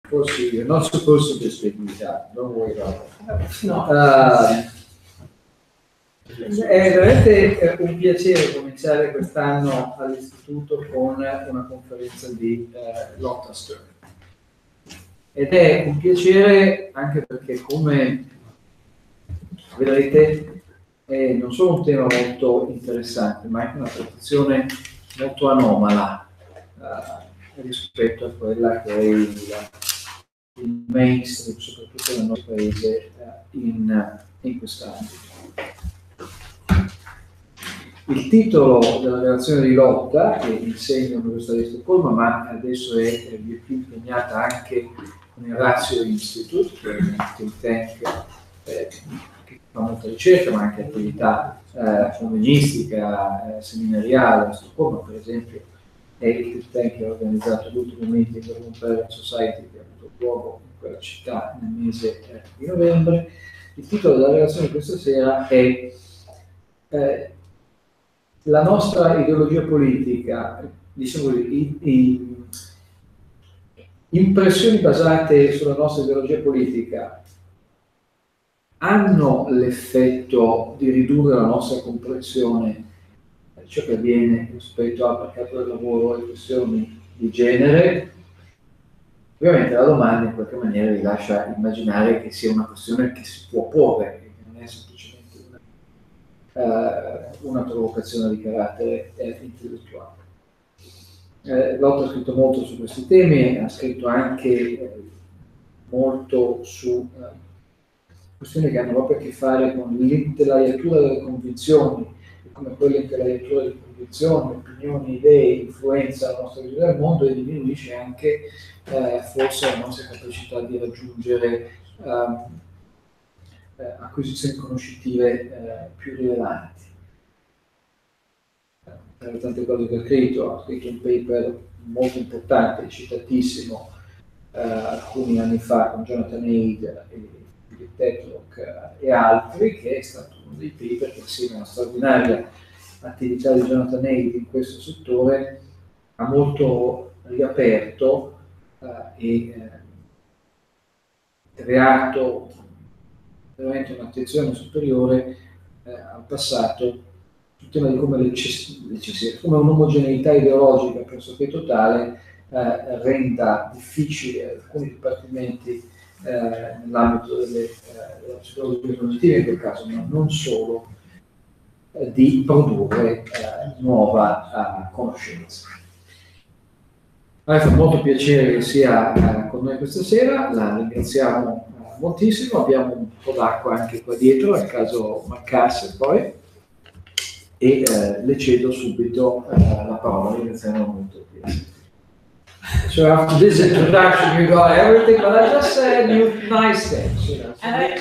forse you're not supposed to be speaking Italian, don't worry about it. No. È veramente un piacere cominciare quest'anno all'istituto con una conferenza di Lotta ed è un piacere anche perché, come vedrete, è non solo un tema molto interessante, ma anche una tradizione molto anomala rispetto a quella che è il mainstream, soprattutto nel nostro paese, in quest'ambito. Il titolo della relazione di Lotta, che insegna all'Università di Stoccolma, ma adesso è più impegnata anche con il Ratio Institute, che è un think tank che fa molta ricerca, ma anche attività femministica, seminariale. A Stoccolma, per esempio, è il think tank che ha organizzato l'ultimo meeting per Compare Society, che ha avuto luogo in quella città nel mese di novembre. Il titolo della relazione di questa sera è la nostra ideologia politica, diciamo così, impressioni basate sulla nostra ideologia politica hanno l'effetto di ridurre la nostra comprensione di ciò che avviene rispetto al mercato del lavoro e questioni di genere. Ovviamente la domanda in qualche maniera vi lascia immaginare che sia una questione che si può porre, che non è semplicemente una provocazione di carattere intellettuale. Lotta ha scritto molto su questi temi, ha scritto anche molto su questioni che hanno proprio a che fare con l'intelaiatura delle convinzioni, e come quell'intelaiatura delle convinzioni, opinioni, idee influenza la nostra visione del mondo e diminuisce anche forse la nostra capacità di raggiungere acquisizioni conoscitive più rilevanti. Tra le tante cose che ha scritto un paper molto importante, citatissimo, alcuni anni fa con Jonathan Haidt e Tetlock e altri, che è stato uno dei paper che, assieme alla straordinaria attività di Jonathan Haidt in questo settore, ha molto riaperto e creato veramente un'attenzione superiore al passato sul tema di come come un'omogeneità ideologica pressoché totale renda difficile alcuni dipartimenti nell'ambito della psicologia cognitiva, in quel caso, ma non solo, di produrre nuova conoscenza. A me fa molto piacere che sia con noi questa sera, la ringraziamo moltissimo, abbiamo un po' d'acqua anche qua dietro, nel caso mancasse poi, e le cedo subito la parola, ringraziamo molto. So after this introduction, you got everything, but I just said nice things. You know, so I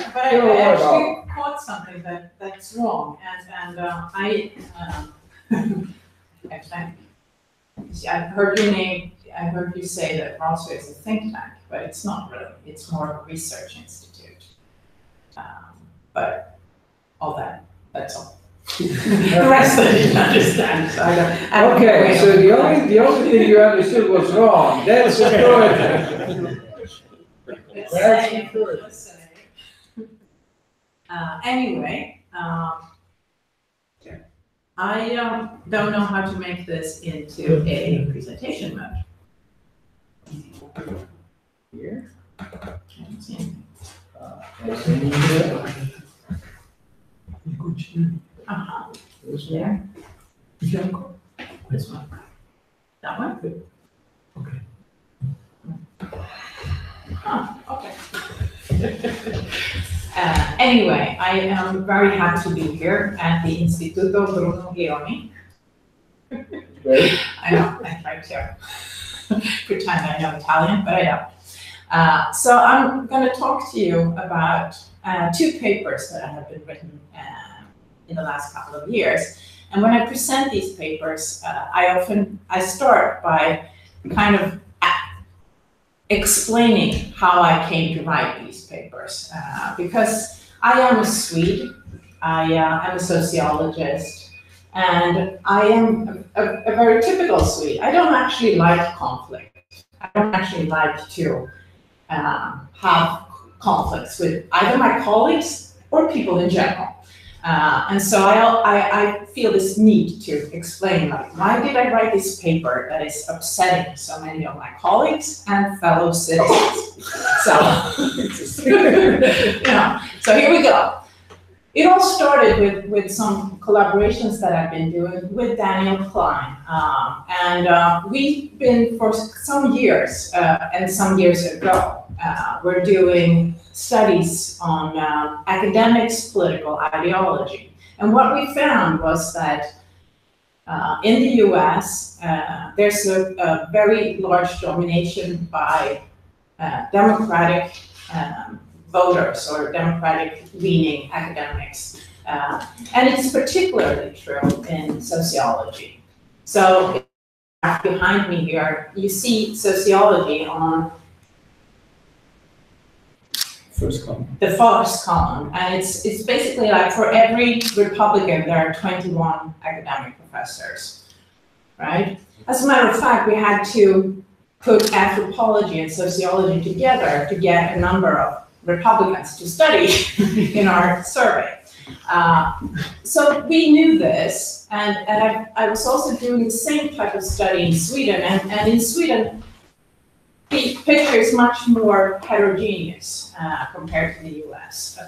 actually caught something that's wrong, and I heard your name. I heard you say that Ratio is a think tank, but it's not really. It's more of a research institute. But all that's all. The rest I didn't understand. So okay, so the only thing you understood was wrong. That's good. That's good. Anyway, I don't know how to make this into a presentation mode. Here. This one. This one. That one? Okay. Okay. Anyway, I am very happy to be here at the Istituto Bruno Ghioni. Great. I know, I tried to pretend I know Italian, but I don't. So I'm going to talk to you about two papers that have been written in the last couple of years. And when I present these papers, I start by kind of explaining how I came to write these papers, because I am a Swede, I am a sociologist, and I am a very typical Swede. I don't actually like conflict. I don't actually like to have conflicts with either my colleagues or people in general. And so I feel this need to explain, like, why did I write this paper that is upsetting so many of my colleagues and fellow citizens? So, so here we go. It all started with some collaborations that I've been doing with Daniel Klein. We've been for some years, and some years ago, we're doing studies on academics' political ideology. And what we found was that in the US, there's a very large domination by Democratic voters or Democratic-leaning academics. And it's particularly true in sociology. So behind me here, you see sociology on the first column. And it's basically like for every Republican, there are 21 academic professors, right? As a matter of fact, we had to put anthropology and sociology together to get a number of Republicans to study in our survey. So we knew this, and I was also doing the same type of study in Sweden, and in Sweden, the picture is much more heterogeneous compared to the US.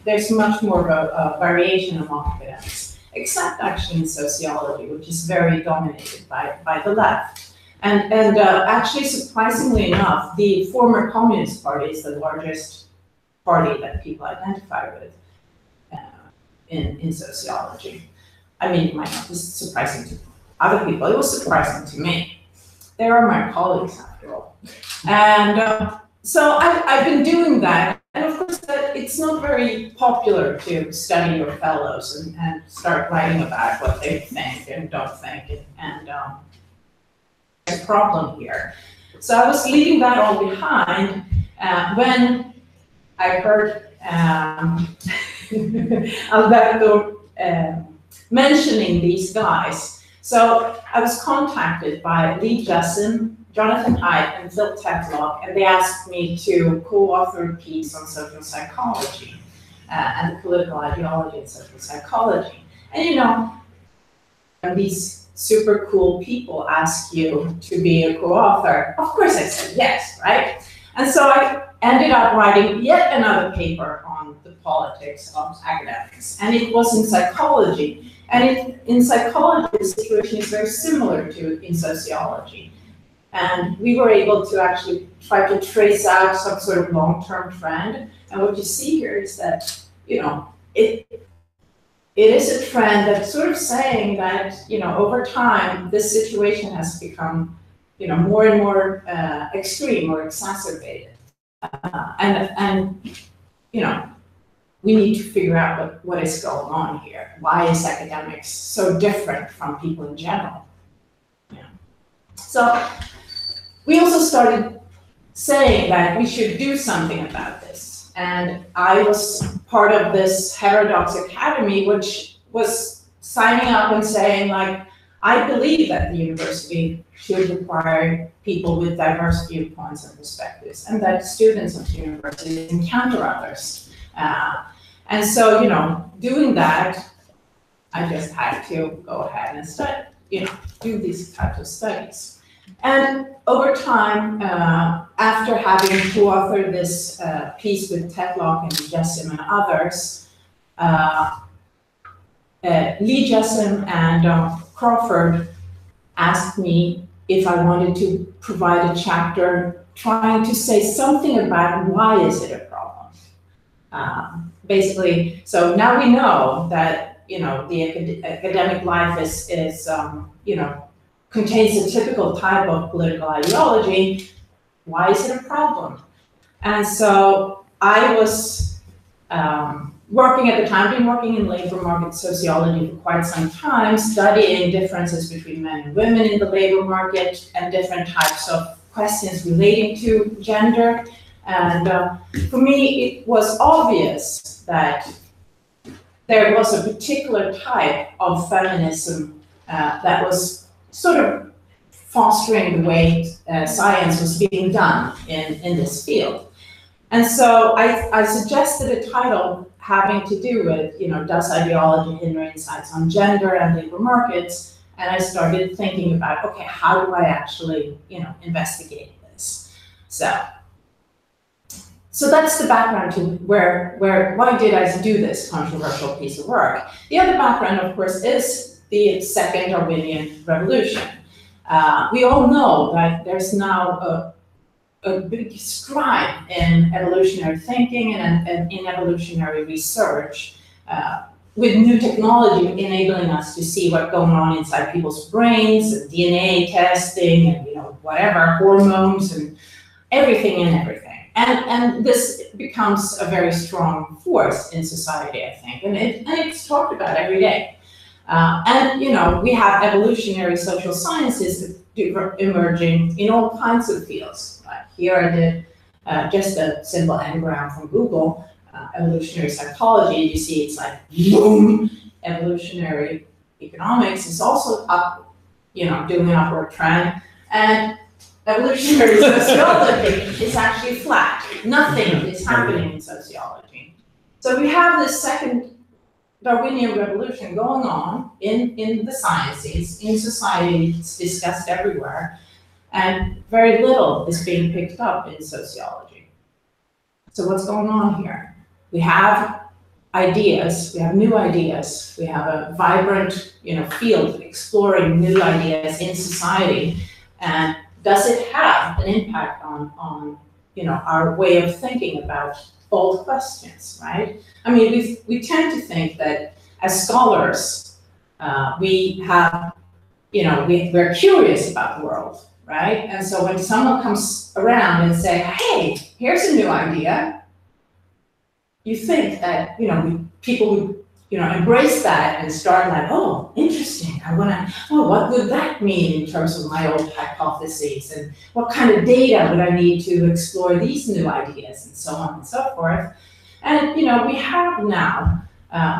There's much more of a variation among academics, except actually in sociology, which is very dominated by the left. And actually, surprisingly enough, the former Communist Party is the largest party that people identify with in sociology. I mean, it might not be surprising to other people. It was surprising to me. They are my colleagues, after all. And so I've been doing that. And of course, it's not very popular to study your fellows and start writing about what they think and don't think. And there's a problem here. So I was leaving that all behind when I heard Alberto mentioning these guys. So I was contacted by Lee Jessim, Jonathan Haidt, and Phil Tetlock, and they asked me to co-author a piece on social psychology and the political ideology in social psychology. And you know, when these super cool people ask you to be a co-author, of course I said yes, right? And so I ended up writing yet another paper on the politics of academics, and it was in psychology. And in psychology, the situation is very similar to in sociology. And we were able to actually try to trace out some sort of long-term trend. And what you see here is that, you know, it is a trend that's sort of saying that, you know, over time, this situation has become, you know, more and more extreme or exacerbated. And you know, we need to figure out what is going on here. Why is academics so different from people in general? Yeah. So we also started saying that we should do something about this. And I was part of this Heterodox Academy, which was signing up and saying, like, I believe that the university should require people with diverse viewpoints and perspectives, and that students of the university encounter others. And so, you know, doing that, I just had to go ahead and study, you know, do these types of studies. And over time, after having co-authored this piece with Tetlock and Jessim and others, Lee Jessim and Crawford asked me if I wanted to provide a chapter trying to say something about why is it a problem. Basically, so now we know that, you know, the academic life is you know, contains a typical type of political ideology. Why is it a problem? And so I was working at the time, been working in labor market sociology for quite some time, studying differences between men and women in the labor market and different types of questions relating to gender. And for me, it was obvious that there was a particular type of feminism that was sort of fostering the way science was being done in this field. And so I suggested a title having to do with, does ideology hinder insights on gender and labor markets? And I started thinking about, okay, how do I actually, investigate this? So that's the background to why did I do this controversial piece of work? The other background, of course, is the second Darwinian revolution. We all know that there's now a big stride in evolutionary thinking and in evolutionary research, with new technology enabling us to see what's going on inside people's brains, and DNA testing, and whatever, hormones, and everything. And this becomes a very strong force in society, I think, and it's talked about every day. We have evolutionary social sciences emerging in all kinds of fields. Here I did just a simple anagram from Google, evolutionary psychology. You see it's like, boom, evolutionary economics is also up, doing an upward trend. And evolutionary sociology is actually flat. Nothing is happening in sociology. So we have this second Darwinian revolution going on in the sciences, in society. It's discussed everywhere, and very little is being picked up in sociology. So what's going on here? We have ideas, we have new ideas, we have a vibrant field exploring new ideas in society, and does it have an impact on our way of thinking about old questions, right? I mean, we tend to think that as scholars, we have, we're curious about the world, right? And so when someone comes around and say, hey, here's a new idea, you think that, people would, embrace that and start like, oh, interesting. What would that mean in terms of my old hypotheses? And what kind of data would I need to explore these new ideas, and so on and so forth? And, we have now,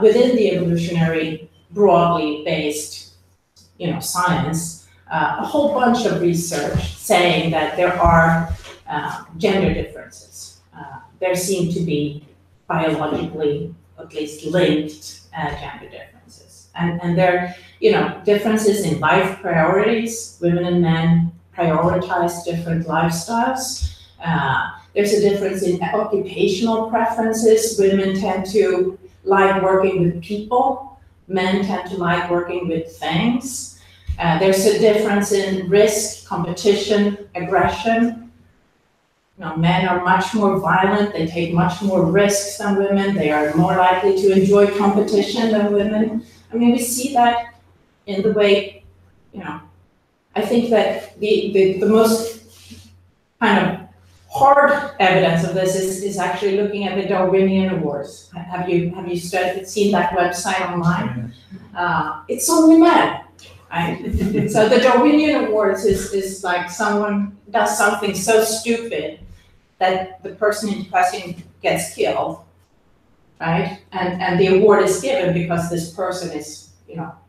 within the evolutionary, broadly based, science, a whole bunch of research saying that there are gender differences. There seem to be biologically, at least linked gender differences. And there are, differences in life priorities. Women and men prioritize different lifestyles. There's a difference in occupational preferences. Women tend to like working with people. Men tend to like working with things. There's a difference in risk, competition, aggression. Men are much more violent, they take much more risks than women, they are more likely to enjoy competition than women. I mean, we see that in the way, I think that the most kind of hard evidence of this is actually looking at the Darwinian Awards. Have you seen that website online? It's only men, right? So the Darwinian Awards is like someone does something so stupid that the person in question gets killed, right? And the award is given because this person is,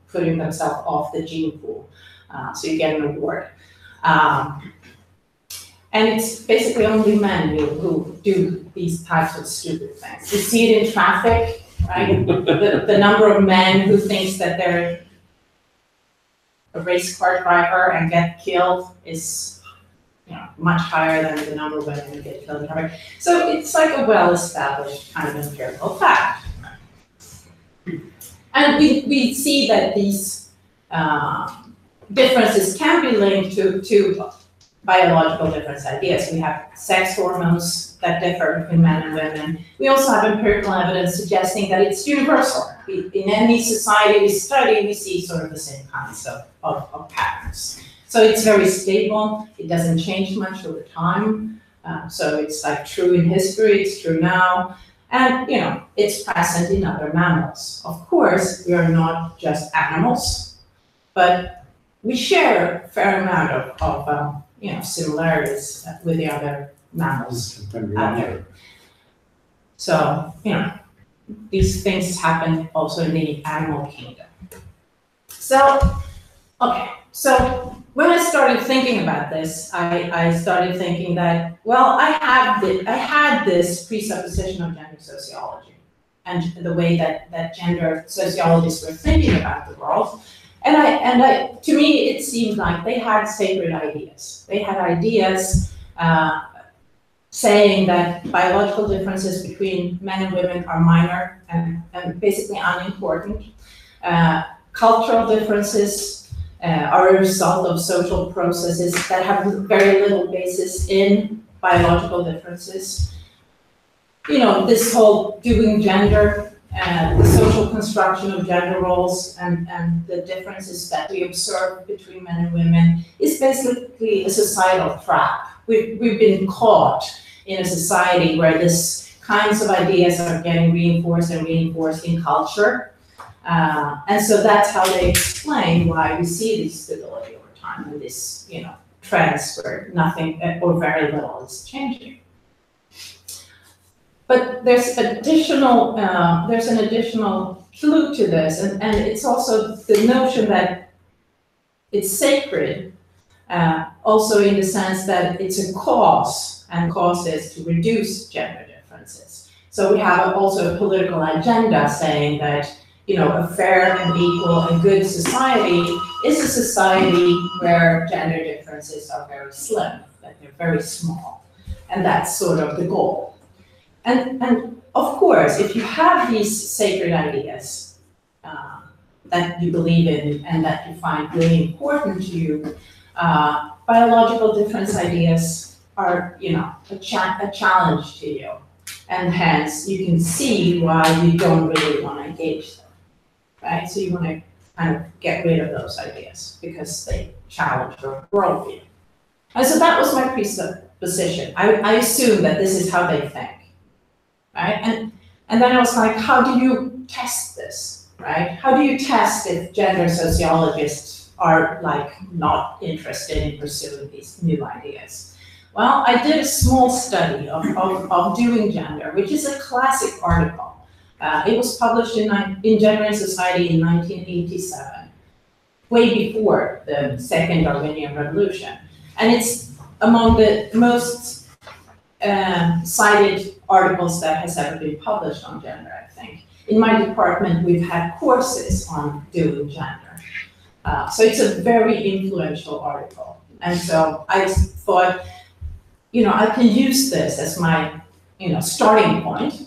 putting themselves off the gene pool. So you get an award. And it's basically only men who do these types of stupid things. You see it in traffic, right? The number of men who thinks that they're a race car driver and get killed is much higher than the number of women who get killed in traffic. So it's like a well-established kind of empirical fact. And we see that these differences can be linked to biological difference ideas. We have sex hormones that differ between men and women. We also have empirical evidence suggesting that it's universal. In any society we study, we see sort of the same kinds of patterns. So it's very stable. It doesn't change much over time. So it's like true in history, it's true now. And, it's present in other mammals. Of course, we are not just animals, but we share a fair amount of similarities with the other mammals out there. So, these things happen also in the animal kingdom. So, okay, so when I started thinking about this, I started thinking that, well, I had this presupposition of gender sociology and the way that gender sociologists were thinking about the world. And to me, it seemed like they had sacred ideas. They had ideas saying that biological differences between men and women are minor and basically unimportant. Cultural differences are a result of social processes that have very little basis in biological differences. You know, this whole doing gender, the social construction of gender roles and the differences that we observe between men and women is basically a societal trap. We've been caught in a society where these kinds of ideas are getting reinforced and reinforced in culture. And so that's how they explain why we see this stability over time and this, you know, trends where nothing or very little is changing. But there's an additional clue to this, and it's also the notion that it's sacred, also in the sense that it's a cause, and cause is to reduce gender differences. So we have also a political agenda saying that, you know, a fair and equal and good society is a society where gender differences are very slim, that they're very small, and that's sort of the goal. And of course, if you have these sacred ideas that you believe in and that you find really important to you, biological difference ideas are, you know, a challenge to you. And hence, you can see why you don't really want to engage them, right? So you want to kind of get rid of those ideas because they challenge your worldview. And so that was my presupposition. I assume that this is how they think. Right? And then I was like, how do you test this, right? How do you test if gender sociologists are like not interested in pursuing these new ideas? Well, I did a small study of doing gender, which is a classic article. It was published in Gender and Society in 1987, way before the second Darwinian revolution. And it's among the most cited articles that has ever been published on gender, I think. In my department, we've had courses on doing gender. So it's a very influential article. And so I thought, you know, I can use this as my, you know, starting point.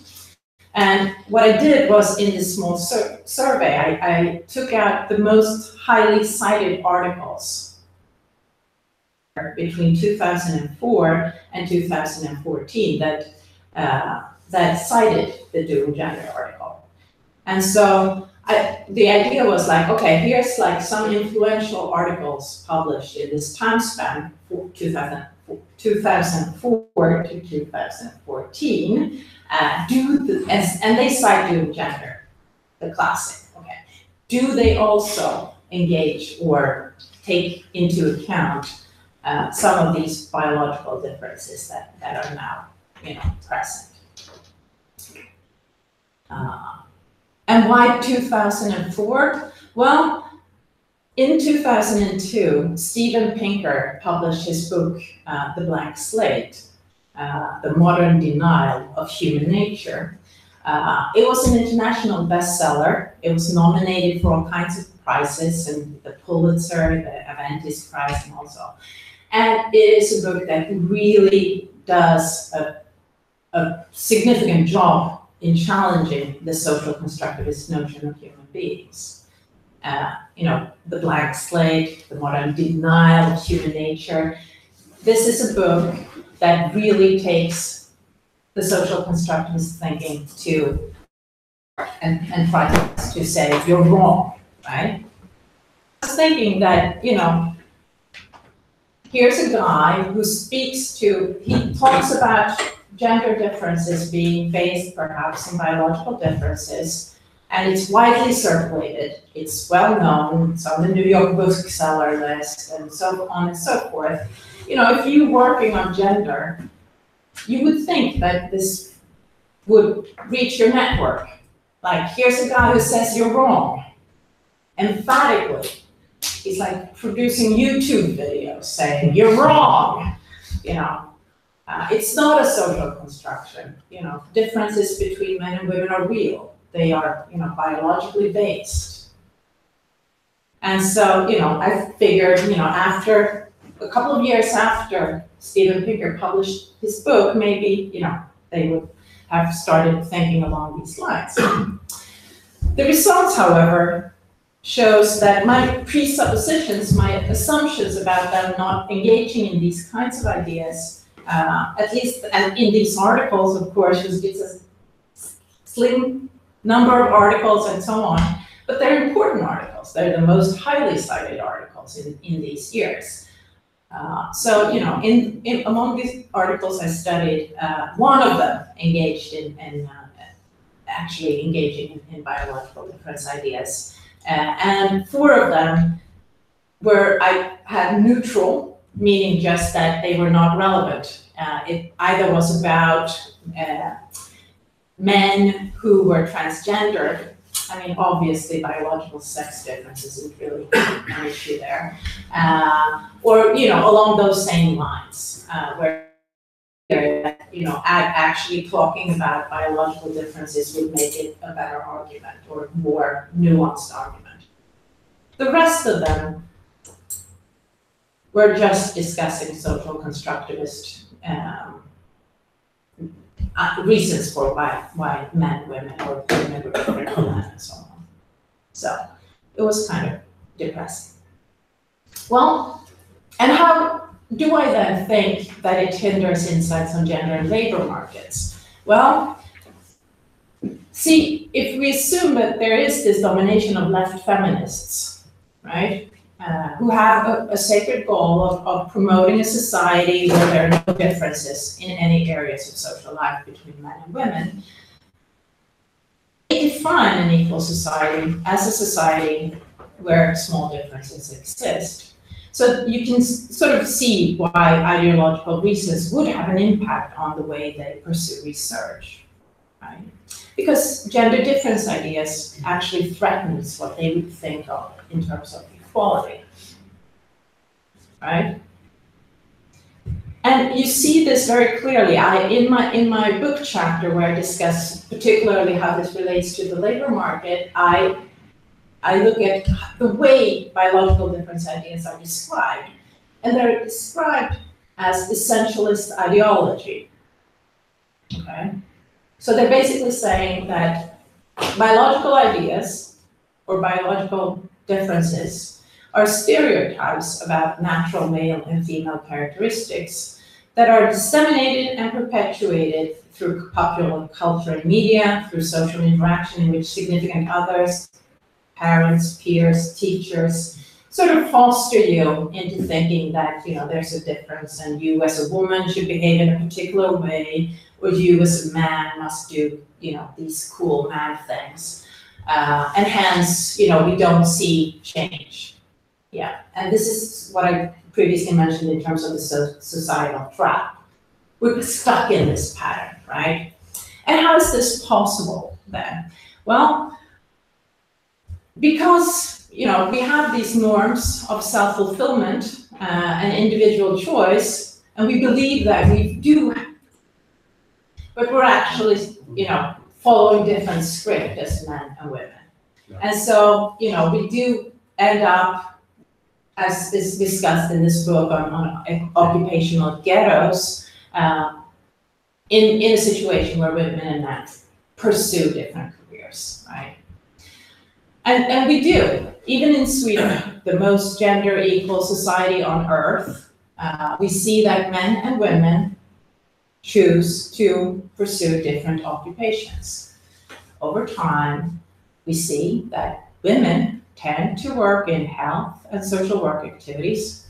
And what I did was in this small survey, I took out the most highly cited articles between 2004 and 2014 that cited the Doing Gender article. And so the idea was like, okay, here's like some influential articles published in this time span, 2004 to 2014, and they cite Doing Gender, the classic, okay. Do they also engage or take into account some of these biological differences that are now, you know, present? And why 2004? Well, in 2002, Steven Pinker published his book, The Blank Slate, The Modern Denial of Human Nature. It was an international bestseller. It was nominated for all kinds of prizes, and the Pulitzer, the Aventis Prize, and also. And it is a book that really does a significant job in challenging the social constructivist notion of human beings. You know, The Blank Slate, The Modern Denial of Human Nature. This is a book that really takes the social constructivist thinking to, and tries to say, you're wrong, right? I was thinking that, you know, here's a guy who he talks about gender differences being based perhaps in biological differences, and it's widely circulated, it's well known, it's on the New York bookseller list, and so on and so forth. You know, if you're working on gender, you would think that this would reach your network. Like, here's a guy who says you're wrong, emphatically. He's like producing YouTube videos saying, you're wrong, you know. It's not a social construction, you know. Differences between men and women are real. They are, you know, biologically based. And so, you know, I figured, you know, after a couple of years after Steven Pinker published his book, maybe, you know, they would have started thinking along these lines. The results, however, shows that my presuppositions, my assumptions about them not engaging in these kinds of ideas, at least in these articles, of course, it's a slim number of articles and so on, but they're important articles. They're the most highly cited articles in these years. So, you know, among these articles I studied, one of them engaged actually engaging in biological difference ideas. And 4 of them were, I had neutral, meaning just that they were not relevant. It either was about men who were transgendered. I mean, obviously biological sex difference isn't really an issue there. Or, you know, along those same lines, where, you know, actually talking about biological differences would make it a better argument or more nuanced argument. The rest of them were just discussing social constructivist reasons for why men, women, or women were different from men, and so on. So it was kind of depressing. Well, and how do I then think that it hinders insights on gender and labor markets? Well, see, if we assume that there is this domination of left feminists, right, who have a sacred goal of promoting a society where there are no differences in any areas of social life between men and women, they define an equal society as a society where small differences exist. So you can sort of see why ideological reasons would have an impact on the way they pursue research, right? Because gender difference ideas actually threatens what they would think of in terms of equality, right? And you see this very clearly. In my book chapter, where I discuss particularly how this relates to the labor market, I look at the way biological difference ideas are described, and they're described as essentialist ideology. Okay, so they're basically saying that biological ideas or biological differences are stereotypes about natural male and female characteristics that are disseminated and perpetuated through popular culture and media, through social interaction in which significant others, parents, peers, teachers, sort of foster you into thinking that, you know, there's a difference and you as a woman should behave in a particular way, or you as a man must do, you know, these cool man things. And hence, you know, we don't see change. Yeah, and this is what I previously mentioned in terms of the societal trap. We're stuck in this pattern, right? And how is this possible then? Well, because, you know, we have these norms of self-fulfillment and individual choice, and we believe that we do, but we're actually, you know, following different script as men and women. Yeah. And so, you know, we do end up, as is discussed in this book on occupational ghettos, in a situation where women and men pursue different careers, right? And we do. Even in Sweden, the most gender equal society on earth, we see that men and women choose to pursue different occupations. Over time, we see that women tend to work in health and social work activities.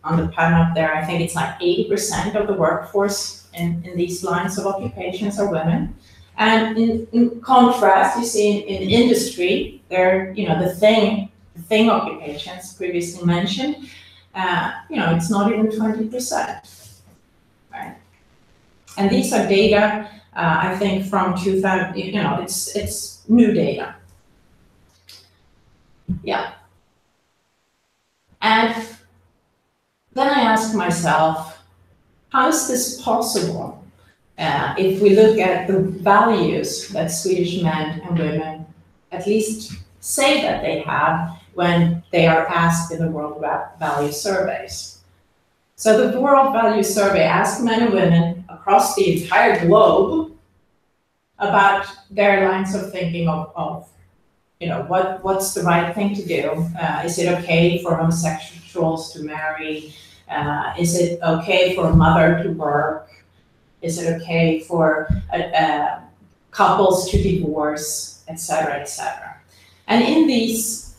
On the pattern up there, I think it's like 80% of the workforce in these lines of occupations are women. And in contrast, you see in industry, there, you know, the thing occupations previously mentioned, you know, it's not even 20%, right? And these are data, I think, from 2000. You know, it's new data. Yeah. And then I asked myself, how is this possible? If we look at the values that Swedish men and women at least say that they have when they are asked in the World Value Surveys. So the World Value Survey asked men and women across the entire globe about their lines of thinking of what's the right thing to do? Is it okay for homosexuals to marry? Is it okay for a mother to work? Is it okay for couples to divorce, etc., etc.? And in these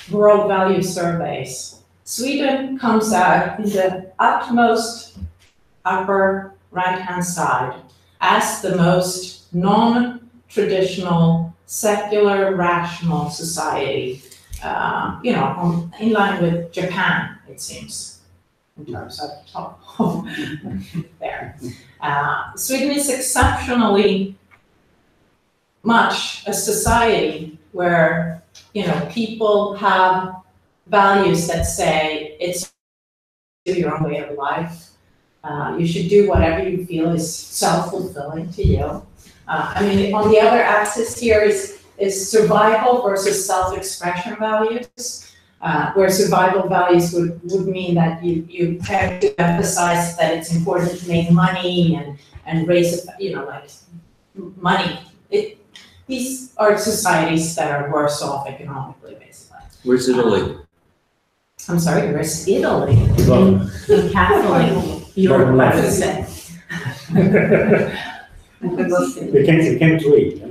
world value surveys, Sweden comes out in the utmost upper right-hand side as the most non-traditional, secular, rational society, in line with Japan, it seems, in terms of top there. Sweden is exceptionally much a society where, people have values that say it's your own way of life. You should do whatever you feel is self-fulfilling to you. On the other axis here is survival versus self-expression values, where survival values would mean that you have to emphasize that it's important to make money and raise, money. These are societies that are worse off economically, basically. Where's Italy? I'm sorry, where's Italy? In Catholic Europe, I would say. We can't read.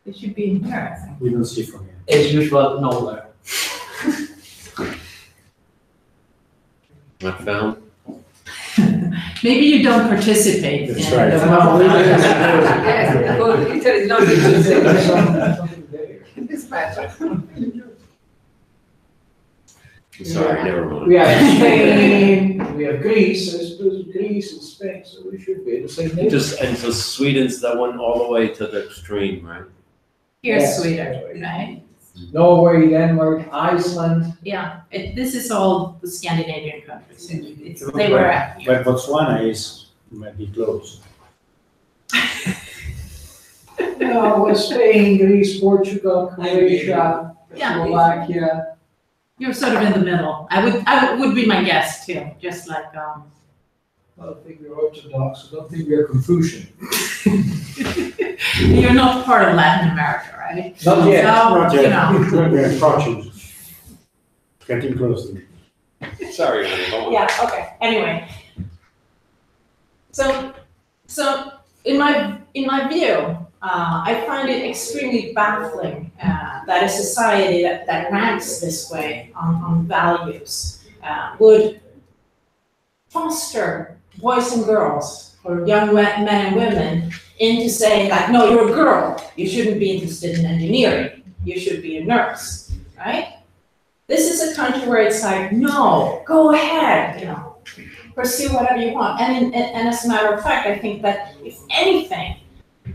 It should be in here, I think. We don't see from here. As usual, nowhere. Not found. Maybe you don't participate in That's right. the world. Yes, because Italy is not interested in this matter. Sorry, never mind. We have Spain, we have Greece, I suppose Greece and Spain, so we should be the same neighbor. And so Sweden's that one all the way to the extreme, right? Here's Yes. Sweden, right? Norway, Denmark, Iceland. Yeah, this is all the Scandinavian countries. They were, But Botswana might be close. No, Spain, Greece, Portugal, Croatia, Yeah. Slovakia. you're sort of in the middle. I would be my guess too, just like, I don't think we're Orthodox, I don't think we're Confucian. you're not part of Latin America, right? Not yet. So, Not yet. you know. We're approaching. Getting close to it. Sorry, honey. Yeah, okay, anyway. So in my view, I find it extremely baffling that a society that ranks this way on values would foster boys and girls or young men and women into saying like, no, you're a girl, you shouldn't be interested in engineering, you should be a nurse, right? This is a country where it's like, no, go ahead, pursue whatever you want. And as a matter of fact, I think that if anything,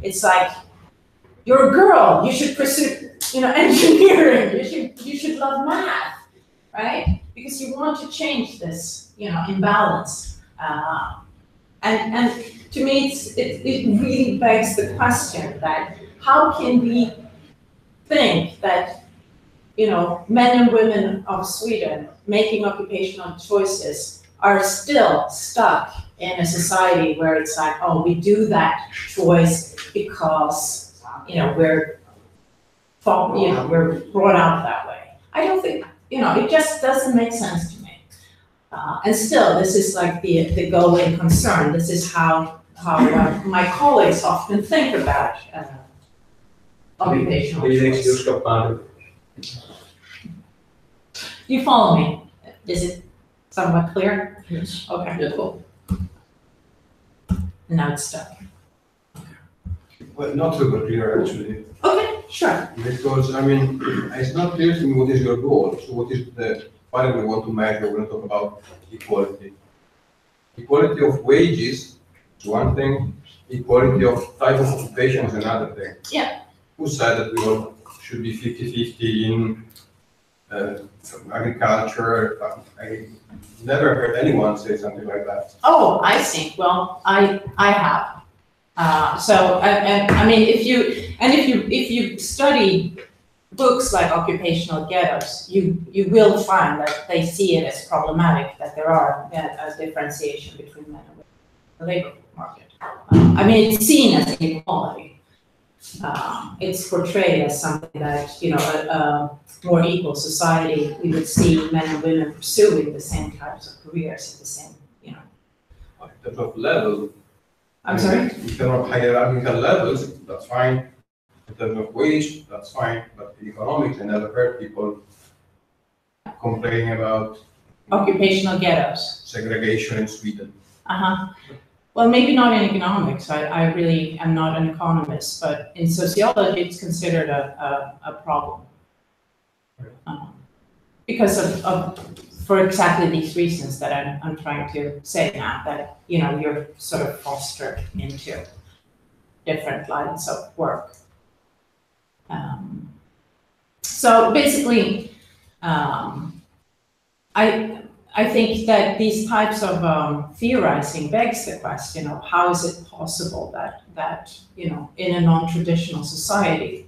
it's like, you're a girl, you should pursue, engineering, you should love math, right? Because you want to change this, imbalance. And to me, it really begs the question that how can we think that, men and women of Sweden making occupational choices are still stuck in a society where it's like, oh, we do that choice because, we're brought up that way. I don't think, it just doesn't make sense to me. And still, this is like the going concern. This is how my colleagues often think about occupational choice. You follow me? Is it somewhat clear? Yes. Okay, Yeah. cool. Now it's stuck. Well, not super clear actually, Okay, sure. because it's not clear to me what is your goal. So what is the parameter we want to measure when we talk about equality? Equality of wages is one thing, equality of type of occupation is another thing. Yeah. Who said that we all should be 50-50 in agriculture. I never heard anyone say something like that. Oh, I see. Well, I have. I mean, if you study books like Occupational Ghettos, you will find that they see it as problematic that there are a differentiation between men and women in the labor market. I mean, it's seen as inequality. It's portrayed as something that, you know, a more equal society, we would see men and women pursuing the same types of careers at the same, you know. In terms of level. I'm sorry? In terms of hierarchical levels, that's fine. In terms of wage, that's fine. But in economics, I never heard people complaining about Occupational ghettos. segregation in Sweden. Well, maybe not in economics. I really am not an economist, but in sociology, it's considered a problem. Because of for exactly these reasons that I'm trying to say now, that, you know, you're sort of fostered into different lines of work. So basically, I think that these types of theorizing begs the question of how is it possible that you know, in a non-traditional society,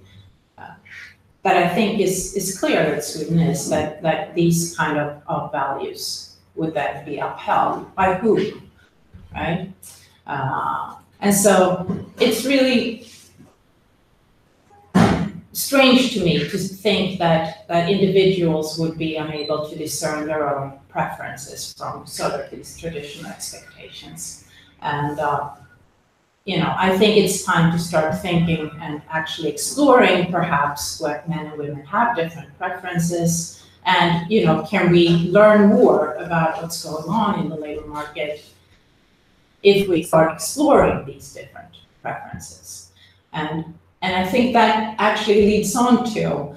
that I think is clear that Sweden is, that these kind of values would then be upheld by whom, right? And so it's really strange to me to think that individuals would be unable to discern their own preferences from sort of these traditional expectations. And you know, I think it's time to start thinking and actually exploring perhaps what men and women have different preferences, and, you know, can we learn more about what's going on in the labor market if we start exploring these different preferences. And I think that actually leads on to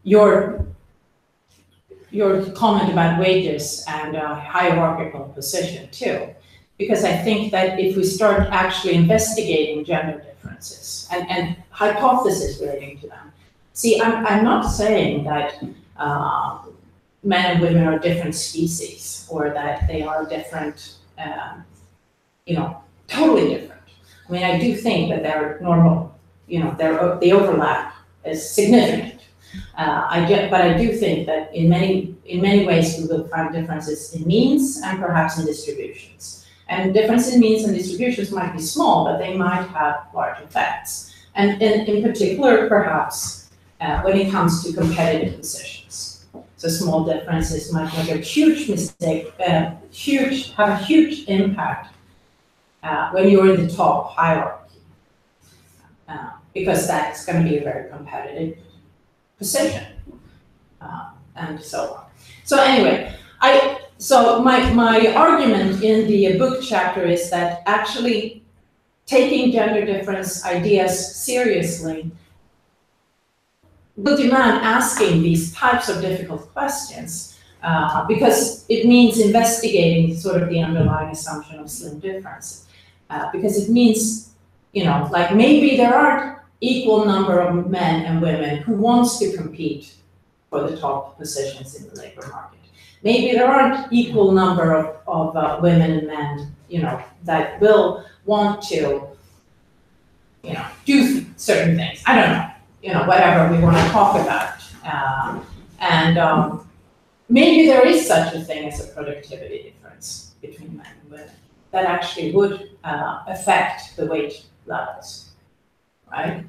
your comment about wages and hierarchical position too. Because I think that if we start actually investigating gender differences and hypotheses relating to them, see, I'm not saying that men and women are different species or that they are different, you know, totally different. I mean, I do think that they're normal, you know, the overlap is significant. But I do think that in many ways we will find differences in means and perhaps in distributions. And difference in means and distributions might be small, but they might have large effects. And in particular, perhaps, when it comes to competitive positions. So small differences might make a huge mistake, have a huge impact when you're in the top hierarchy, because that's going to be a very competitive position, and so on. So anyway, so my argument in the book chapter is that actually taking gender difference ideas seriously will demand asking these types of difficult questions, because it means investigating sort of the underlying assumption of slim difference. Because it means, you know, like maybe there aren't equal number of men and women who wants to compete for the top positions in the labor market. Maybe there aren't equal number of women and men, you know, that will want to, you know, do certain things. I don't know, you know, whatever we want to talk about. Maybe there is such a thing as a productivity difference between men and women that actually would affect the wage levels, right?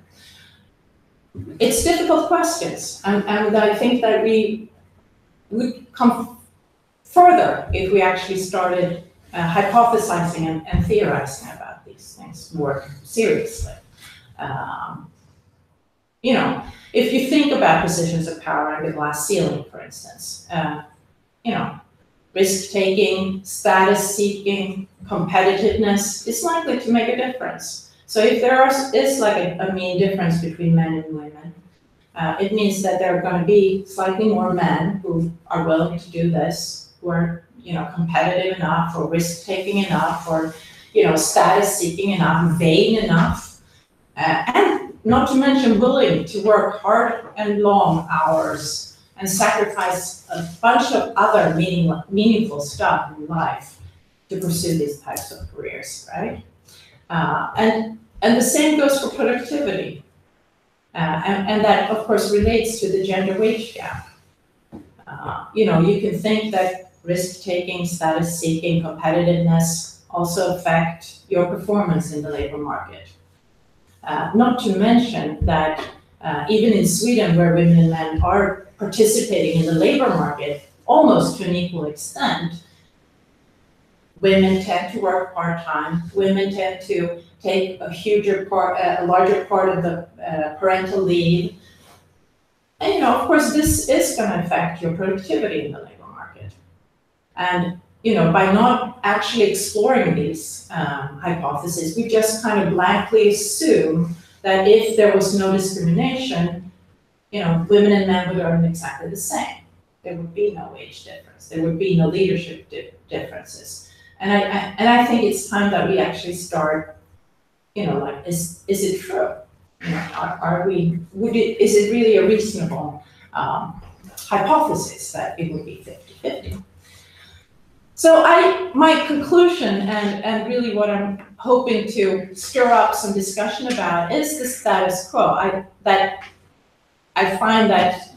It's difficult questions, and I think that we would come further if we actually started hypothesizing and theorizing about these things more seriously. You know, if you think about positions of power and the glass ceiling, for instance, you know, risk-taking, status-seeking, competitiveness is likely to make a difference. So if there is like a mean difference between men and women, it means that there are going to be slightly more men who are willing to do this, who are, you know, competitive enough or risk-taking enough or, you know, status-seeking enough, vain enough, and not to mention willing to work hard and long hours and sacrifice a bunch of other meaningful stuff in life to pursue these types of careers, right? And the same goes for productivity. And that, of course, relates to the gender wage gap. You know, you can think that risk-taking, status-seeking, competitiveness also affect your performance in the labor market. Not to mention that even in Sweden, where women and men are participating in the labor market almost to an equal extent, women tend to work part-time. Women tend to take a larger part of the parental leave. And, you know, of course, this is going to affect your productivity in the labor market. And, you know, by not actually exploring these hypotheses, we just kind of blankly assume that if there was no discrimination, you know, women and men would earn exactly the same. There would be no wage difference. There would be no leadership differences. And I think it's time that we actually start, you know, like, is it true? You know, is it really a reasonable hypothesis that it would be 50-50? So my conclusion and really what I'm hoping to stir up some discussion about is the status quo. I find that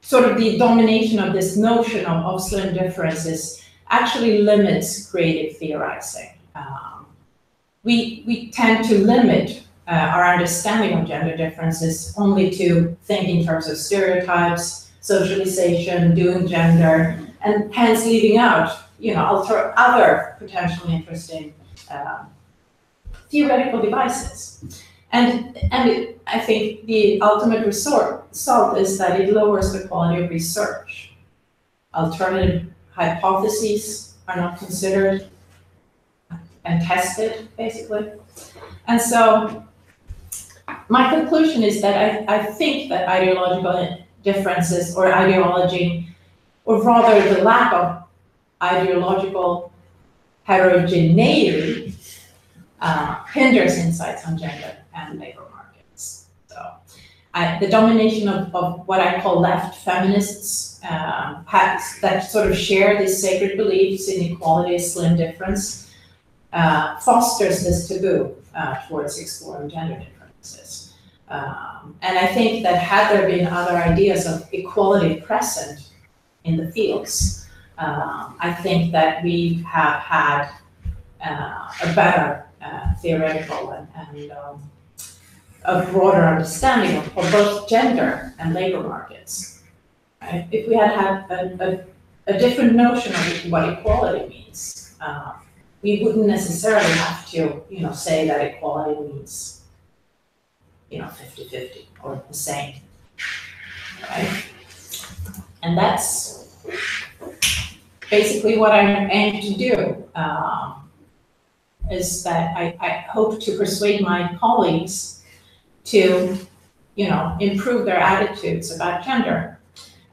sort of the domination of this notion of slim differences actually limits creative theorizing. We tend to limit our understanding of gender differences only to think in terms of stereotypes, socialization, doing gender, and hence leaving out, you know, other potentially interesting theoretical devices. And I think the ultimate result is that it lowers the quality of research. Alternative hypotheses are not considered and tested, basically. And so my conclusion is that I think that ideological differences or ideology, or rather the lack of ideological heterogeneity, hinders insights on gender and labor markets. So the domination of what I call left feminists that sort of share these sacred beliefs in equality, slim difference, fosters this taboo towards exploring gender differences. And I think that had there been other ideas of equality present in the fields, I think that we have had a better theoretical and a broader understanding of both gender and labor markets. Right? If we had a different notion of what equality means, we wouldn't necessarily have to, you know, say that equality means, you know, 50-50 or the same, right? And that's basically what I aim to do. Is that I hope to persuade my colleagues to, you know, improve their attitudes about gender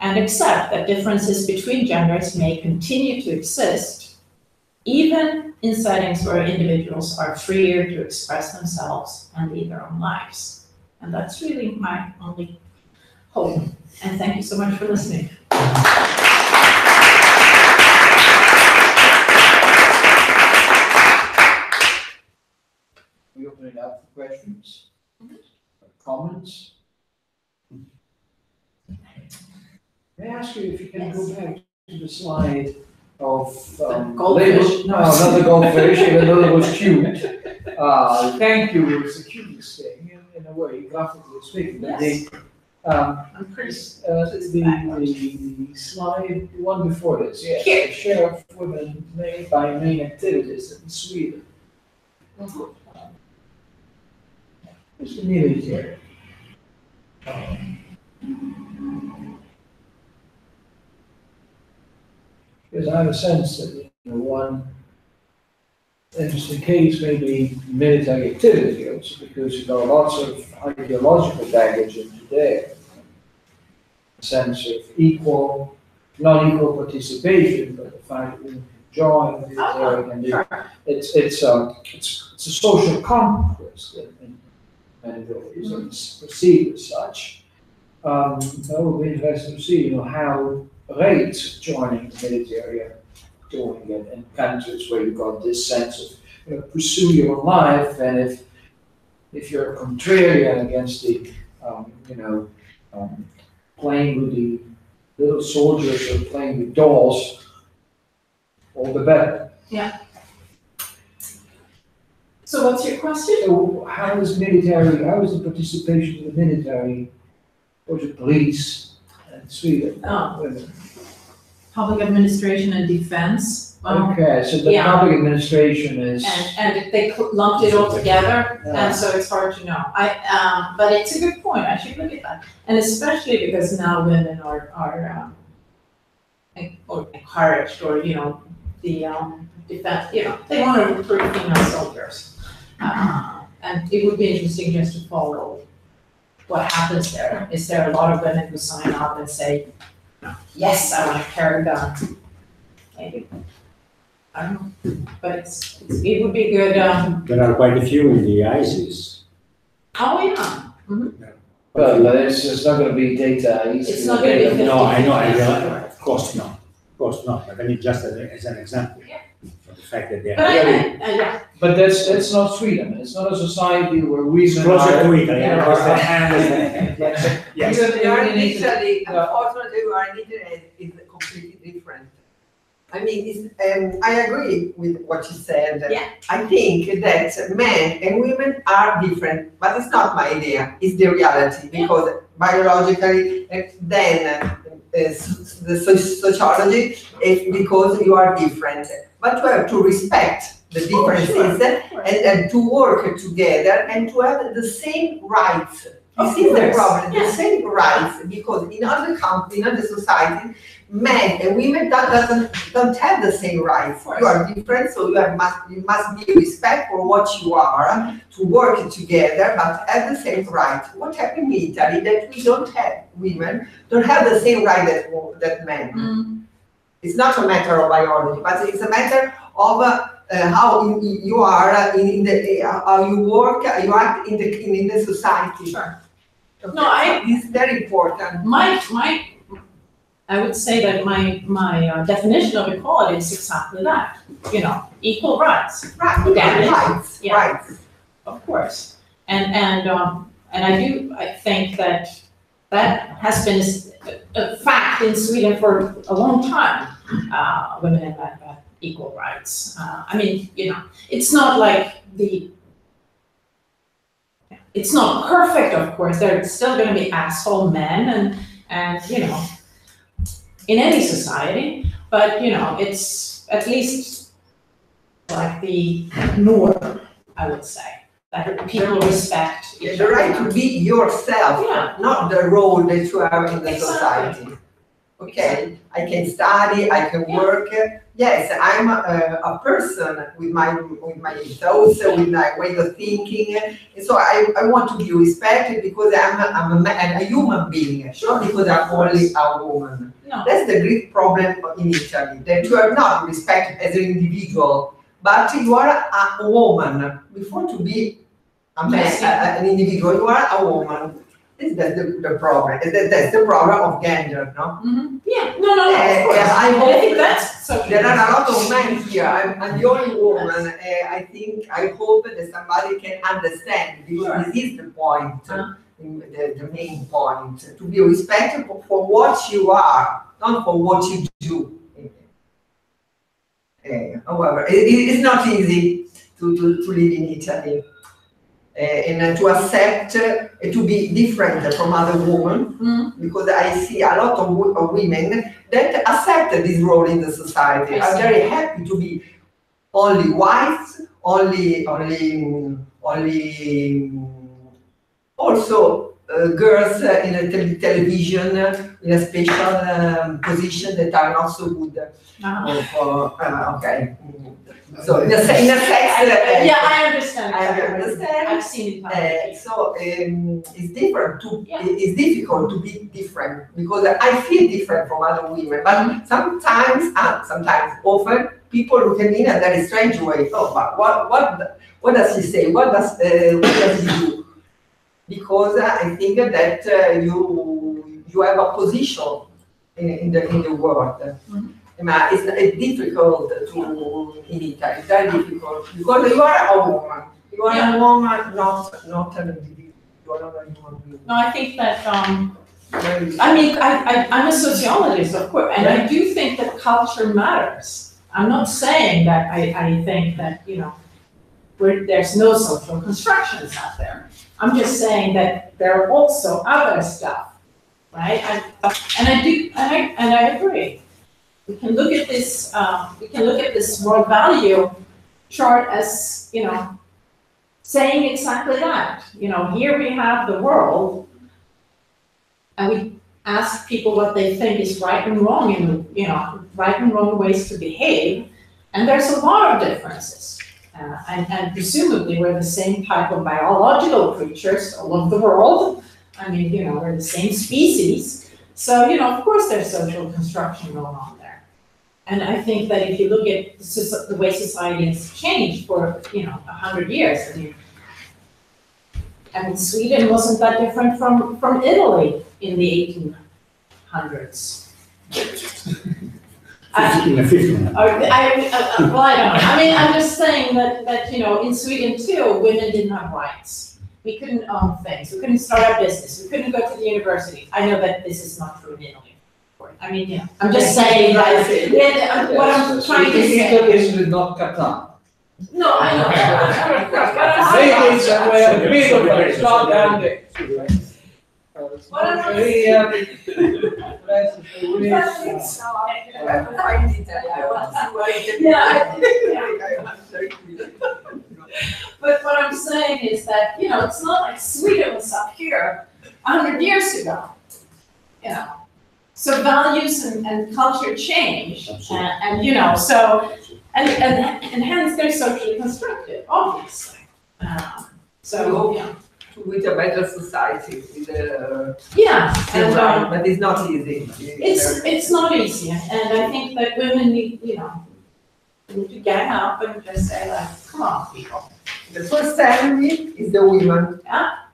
and accept that differences between genders may continue to exist, even in settings where individuals are freer to express themselves and lead their own lives. And that's really my only hope. And thank you so much for listening. We open it up for questions, comments. May I ask you if you can go back to the slide of goldfish? No, not the goldfish, even though it was cute. Thank you, it's the cutest thing in a way, graphically speaking. Yes. I'm pretty. The slide, the one before this, yes. The share of women made by main activities in Sweden. Just nearly here. Because I have a sense that, you know, one interesting case may be military activity also, because you've got lots of ideological baggage into there. A sense of equal, non-equal participation, but the fact that join the military, it's a social conquest in many ways, and it's perceived as such. That would be interesting to see, how rates joining the military are doing it in countries where you've got this sense of pursue your own life, and if you're a contrarian against the playing with the little soldiers or playing with dolls, all the better. Yeah. So what's your question? So how is the participation of the military or the police in Sweden? Public administration and defense. Okay, so the public administration is... And they lumped it all together, and so it's hard to know. But it's a good point, I should look at that. And especially because now women are encouraged, or, the defense, they want to recruit female soldiers. And it would be interesting just to follow what happens there. Is there a lot of women who sign up and say, yes, I want to carry a gun? Maybe. I don't know. But it would be good. There are quite a few in the ISIS. Oh, yeah. Mm-hmm. But it's not going to be data. It's not going to be 50. No, I know. Of course not. Of course not. But I mean, just as an example. Yeah. For the fact that they are really... But that's not Sweden. It's not a society where women closer to Italy. Yes. Even in Italy, unfortunately, we are in Italy is completely different. I mean, I agree with what you said. Yeah. I think that men and women are different, but it's not my idea. It's the reality, because biologically, then the sociology is because you are different. But you have to respect the differences and to work together and to have the same rights. This is the problem, the same rights, because in other countries, in other societies, men and women don't have the same rights. You are different, so you must be respect for what you are, to work together, but have the same rights. What happened in Italy that we don't have, women don't have the same right that men. Mm. It's not a matter of biology, but it's a matter of how you are how you work, you act in the society. Sure. Okay. No, it's very important. I would say that my definition of equality is exactly that. Equal rights. Right. Rights. Yeah. Rights. Of course. And I think that has been a fact in Sweden for a long time. Women and men have equal rights. It's not like it's not perfect, of course. There's still going to be asshole men and in any society, but it's at least like the norm, I would say, that people respect each other. The right to be yourself, not the role that you have in the society. Okay, I can study, I can work. Yes, I'm a person with my thoughts, with my way of thinking. And so I want to be respected because I'm a human being, not because I'm only a woman. No. That's the great problem in Italy, that you are not respected as an individual, but you are a woman. Before to be a man, an individual, you are a woman. That's the problem. That's the problem of gender, no? Mm-hmm. Yeah, no, of course. I think that's so there are a lot of men here. I'm the only woman. I hope that somebody can understand, because this is the point, the main point, to be respected for what you are, not for what you do. However, it's not easy to live in Italy. And to accept, to be different from other women, because I see a lot of women that accept this role in the society. Are very happy to be only white, only also girls in a television in a special position that are not so good. Okay. So in a sense, yeah, I understand. I understand. I've seen it. So it's different to. It's difficult to be different because I feel different from other women. But sometimes, often, people look at me in a very strange way. Oh, but what does he say? What does he do? Because I think that you have a position in the world. It's difficult to in Italy. Very difficult because you are a woman. You are a woman, not an individual. You are not a human being. No, I think that. I mean, I'm a sociologist, of course, and I do think that culture matters. I'm not saying that I think that there's no social constructions out there. I'm just saying that there are also other stuff, right? And I agree. We can look at this. We can look at this world value chart as saying exactly that. Here we have the world, and we ask people what they think is right and wrong, right and wrong ways to behave, and there's a lot of differences. And presumably we're the same type of biological creatures all over the world. I mean, we're the same species. So, of course there's social construction going on there. And I think that if you look at the way society has changed for, 100 years, I mean, Sweden wasn't that different from Italy in the 1800s. In the 1500s. Well, I don't know. I mean, I'm just saying that in Sweden too, women didn't have rights. We couldn't own things. We couldn't start a business. We couldn't go to the university. I know that this is not true in Italy. I mean, I'm just saying that what I'm trying to say. Italy did not cut up. No, I know. Ladies were middle, but it's not down there. What am I But what I'm saying is that, it's not like Sweden was up here 100 years ago. So values and culture change, and so and hence they're socially constructed, obviously. With a better society, but it's not easy. It's not easy, and I think that women need to get up and just say, like, come on, people. The first enemy is the women. Yeah.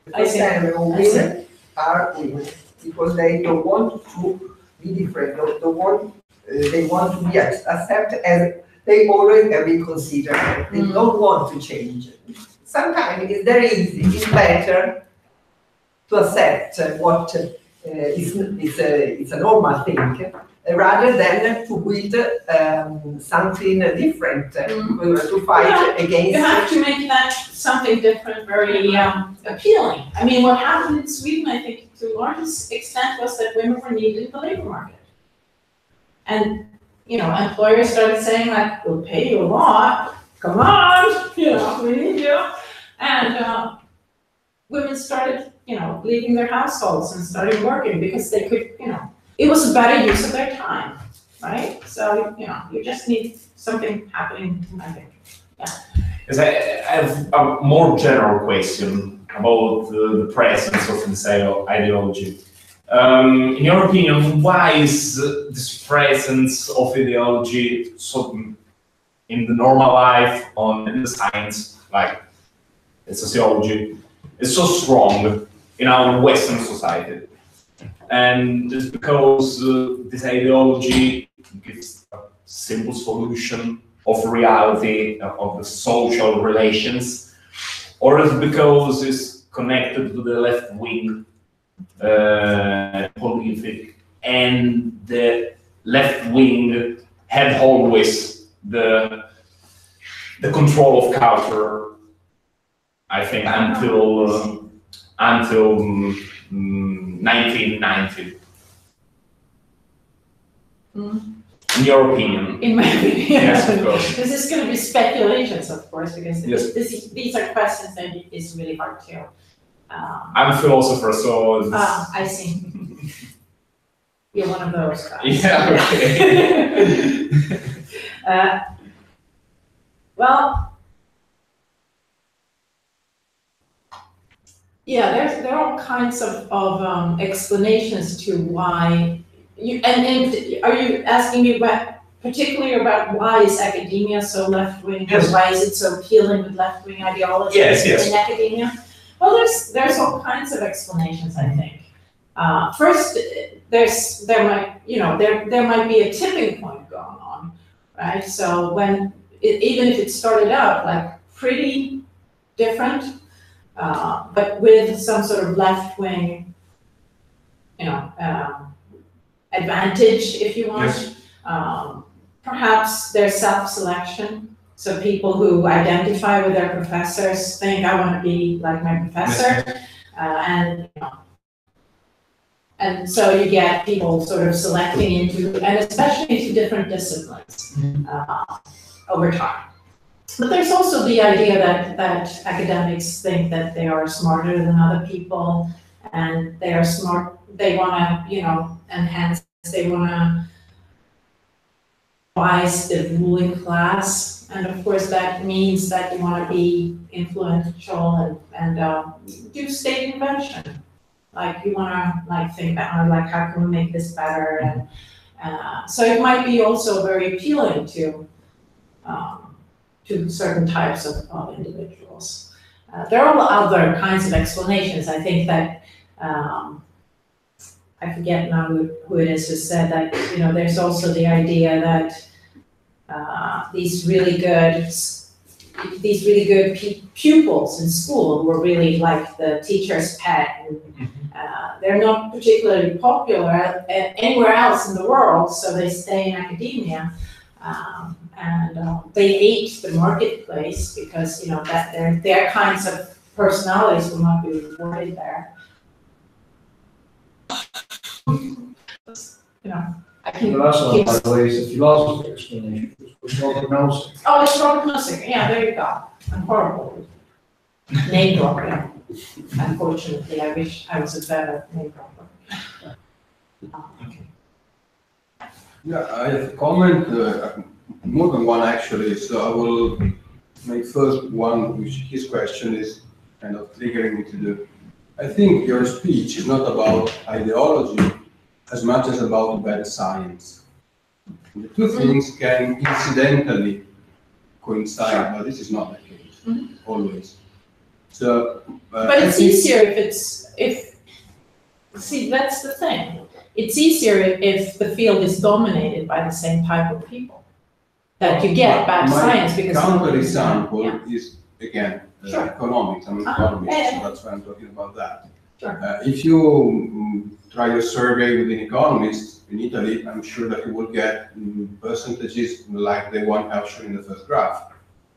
The first enemy of women are women because they don't want to be different. They want to be accepted as they always have been considered. They don't want to change. Sometimes it's very easy. It's better to accept what is a normal thing, rather than to build something different, to fight against. You have to make that something different very appealing. I mean, what happened in Sweden, I think, to the largest extent, was that women were needed in the labor market. And, employers started saying, like, we'll pay you a lot, come on, we need you. And women started, leaving their households and started working because they could, it was a better use of their time, right? So, you just need something happening, I think. Yeah. Yes, I have a more general question about the presence of this ideology. In your opinion, why is this presence of ideology so in the normal life, in the science, like in sociology, is so strong in our Western society? And it's because this ideology gives a simple solution of reality, of the social relations, or is it because it's connected to the left-wing politic, and the left-wing had always the control of culture, I think, until 1990. In your opinion? In my opinion, yes, of course. This is going to be speculations, of course, because yes. these are questions that it's really hard to I'm a philosopher, so. I see. You're one of those guys. Yeah, okay. Well, yeah, there are all kinds of explanations to why you, and are you asking me particularly about why is academia so left-wing? Yes. Or why is it so appealing with left-wing ideology Yes. in academia? Well, there's all kinds of explanations, I think. First, there might be a tipping point going on, right? So when even if it started out like pretty different, but with some sort of left-wing, advantage, if you want. Yes. Perhaps there's self-selection. So people who identify with their professors think, I want to be like my professor, and so you get people sort of selecting into, and especially into different disciplines over time. But there's also the idea that academics think that they are smarter than other people, and they are smart. They want to, enhance. They want to advise the ruling class, and of course that means that you want to be influential and do state invention. Like you want to think that, how can we make this better? And so it might be also very appealing to certain types of individuals. There are other kinds of explanations. I think that I forget now who it is who said that. There's also the idea that these really good pupils in school who are really like the teacher's pet, and they're not particularly popular anywhere else in the world, so they stay in academia, and they hate the marketplace because that their kinds of personalities will not be rewarded there. I can. The last one, by the way, is the philosophy explanation. It's not pronounced. Oh, it's Robert Nozick. Yeah, there you go. I'm horrible with name dropping. Unfortunately, I wish I was a better name dropper. Okay. Yeah, I have a comment, more than one actually, so I will make first one, which his question is kind of triggering me to do. I think your speech is not about ideology as much as about bad science. The two things can incidentally coincide, but this is not the case, always. So, but it's easier see, that's the thing. It's easier if the field is dominated by the same type of people that you get bad science because. Counter example is again economics. I'm an economist, so that's why I'm talking about that. Sure. If you try a survey with an economist in Italy, I'm sure that you will get percentages like the one I've shown in the first graph.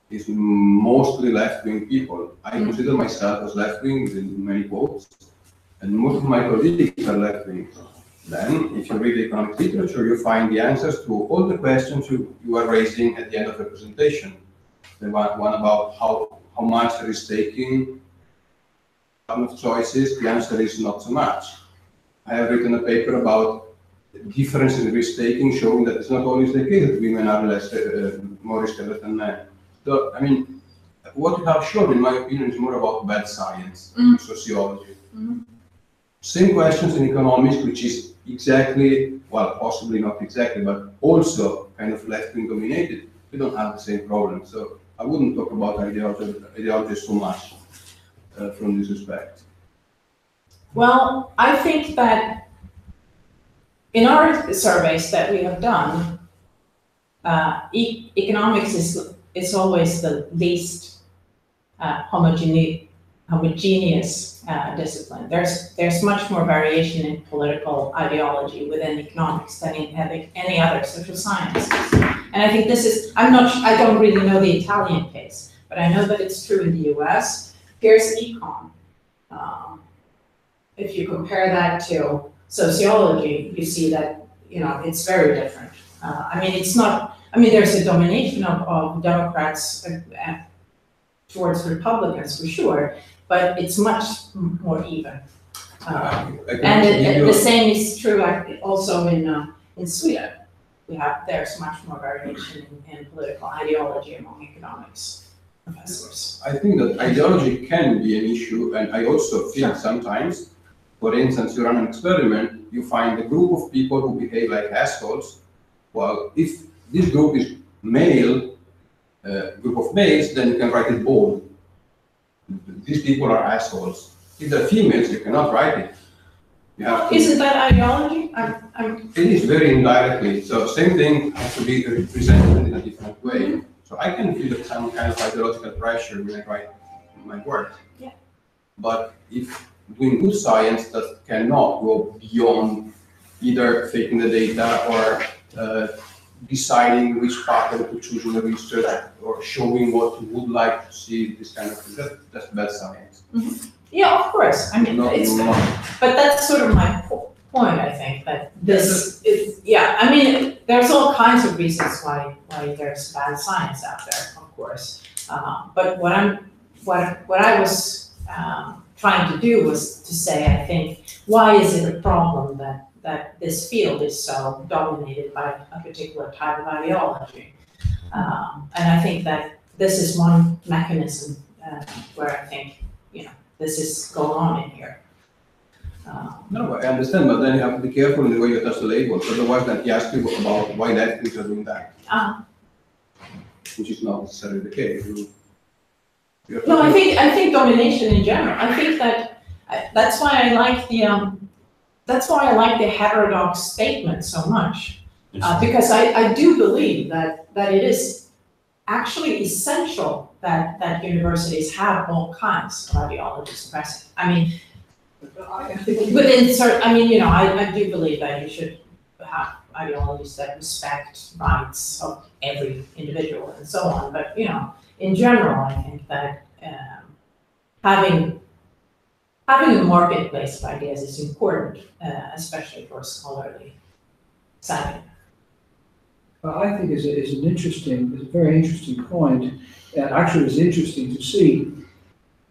It's mostly left-wing people. I consider myself as left-wing in many quotes, and most of my colleagues are left-wing. Then, if you read the economic literature, you find the answers to all the questions you are raising at the end of the presentation. The one about how much there is taking, of choices, the answer is not so much. I have written a paper about the difference in risk-taking, showing that it's not always the case that women are more risk-averse than men. So, I mean, what you have shown, in my opinion, is more about bad science, sociology. Same questions in economics, which is exactly, well, possibly not exactly, but also kind of left-wing dominated. We don't have the same problem. So I wouldn't talk about ideology so much. From this respect? Well, I think that in our surveys that we have done, economics is always the least homogeneous discipline. There's much more variation in political ideology within economics than in any other social sciences. And I think this is, I don't really know the Italian case, but I know that it's true in the US. Here's econ. If you compare that to sociology, you see that it's very different. There's a domination of Democrats towards Republicans for sure, but it's much more even. And the same is true also in Sweden. There's much more variation in political ideology among economics professors. I think that ideology can be an issue, and I also feel Sure. sometimes, for instance, you run an experiment, you find a group of people who behave like assholes. Well, if this group is male, group of males, then you can write it bold. These people are assholes. If they're females, you cannot write it. You have to. Isn't that ideology? It is very indirectly. So same thing has to be represented in a different way. So I can feel some kind of ideological pressure when I write my work. Yeah. But if doing good science that cannot go beyond either faking the data or deciding which pattern to choose in the research or showing what you would like to see, this kind of thing, that's bad science. Mm-hmm. Yeah, of course. I mean, but that's sort of my point. I think that this is, I mean, there's all kinds of reasons why there's bad science out there, of course. But what I was trying to do was to say, I think, why is it a problem that this field is so dominated by a particular type of ideology? And I think that this is one mechanism where I think, this is going on in here. No, I understand, but then you have to be careful in the way you attach the labels. Otherwise, then he asks you about why leftists are doing that, which is not necessarily the case. No, I think domination in general. I think that that's why I like the heterodox statement so much, because I do believe that it is actually essential that universities have all kinds of ideologies present. I mean, within certain, I mean, I do believe that you should have ideologies that respect rights of every individual and so on. But in general, I think that having a marketplace of ideas is important, especially for scholarly study. I think is a very interesting point, and actually it's interesting to see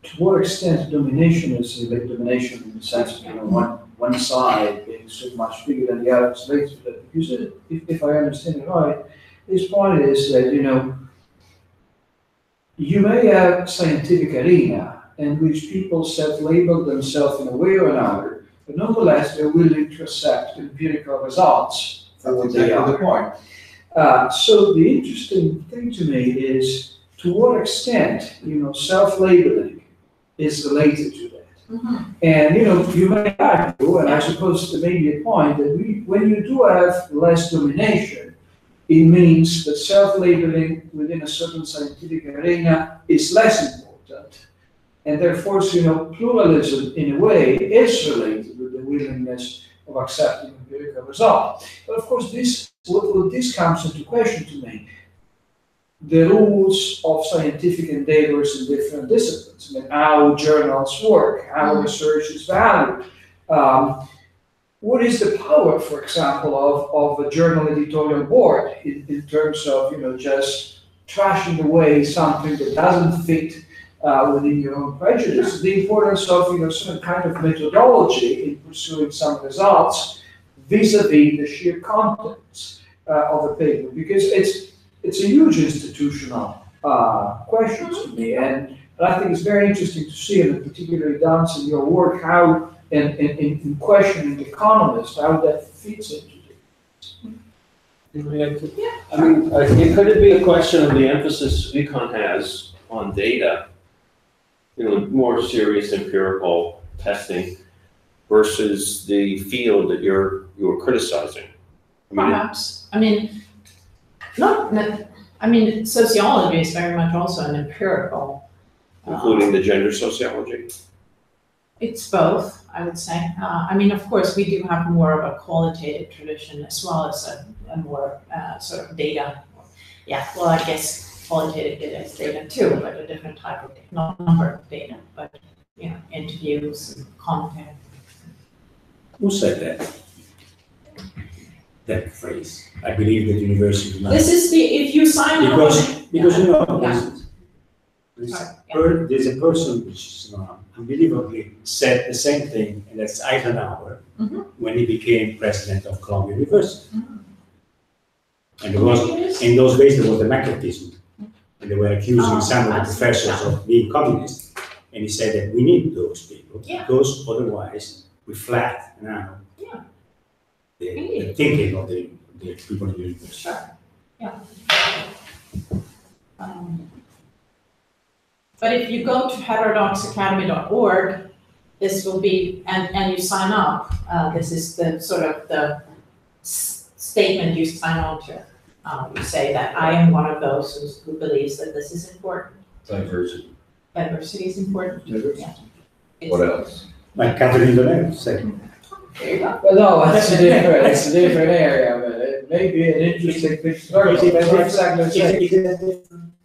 to what extent domination is domination in the sense of one side being so much bigger than the other. Because if I understand it right, his point is that you may have scientific arena in which people self-label themselves in a way or another, but nonetheless they're willing to accept empirical results for what they are. The point. So the interesting thing to me is to what extent, self-labeling is related to that. Mm-hmm. And, you may argue, and I suppose there may be a point, that when you do have less domination, it means that self-labeling within a certain scientific arena is less important. And therefore, pluralism, in a way, is related with the willingness of accepting empirical result. But of course, this comes into question to me. The rules of scientific endeavors in different disciplines, how journals work, how research is valued. What is the power, for example, of a journal editorial board in terms of just trashing away something that doesn't fit within your own prejudice? The importance of some kind of methodology in pursuing some results vis-a-vis the sheer contents of a paper, because it's a huge institutional question to me, and I think it's very interesting to see, and particularly down in your work, how in questioning the economist, how that fits into it. I mean, could it be a question of the emphasis econ has on data, more serious empirical testing, versus the field that you're criticizing? Perhaps. Sociology is very much also an empirical. Including the gender sociology? It's both, I would say. Of course, we do have more of a qualitative tradition as well as a more sort of data. Yeah, well, I guess qualitative data is data too, but a different type of number of data. But, interviews and content. Who said that? That phrase. I believe that university. This is if you sign because There's a person which is unbelievably said the same thing, and that's Eisenhower, when he became president of Columbia University. And there was, in those days, there was the McCarthyism, and they were accusing some of the professors of being communist. And he said that we need those people, because otherwise we flat now the thinking of the people in the university. Sure. Yeah. But if you go to heterodoxacademy.org, this will be, and you sign up, this is the sort of the statement you sign on to. You say that I am one of those who believes that this is important. Diversity. Diversity is important. Diversity. Yeah. What else? Like Catherine Deneuve said. There you go. Well, no, it's a different area, but it may be an interesting thing.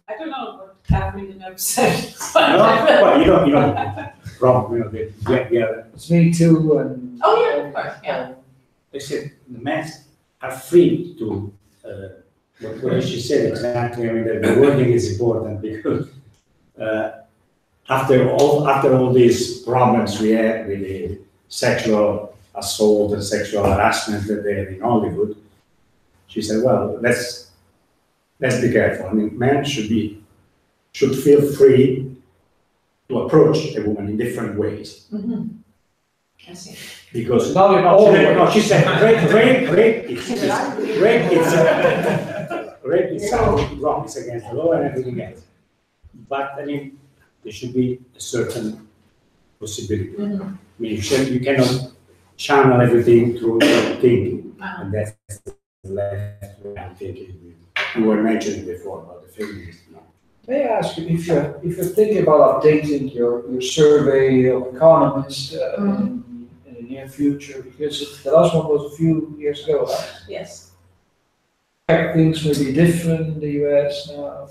I don't know what Catherine Deneuve said. Well, you know, problem, It's Me Too and. Oh, yeah, of course, yeah. They said the men are free to, what she said exactly, I mean, the wording is important because after all these problems we had with the sexual assault and sexual harassment there in Hollywood, she said, well, let's be careful. I mean, men should feel free to approach a woman in different ways. I see. Because not in all no, she said rape is wrong, it's against the law and everything else. But I mean, there should be a certain possibility. I mean, you cannot channel everything through your thinking, and that's the left way I'm thinking. You were mentioning before about the feminist. May I ask you if you're thinking about updating your survey of economists in the near future, because the last one was a few years ago, right? Yes. Things may be different in the US now,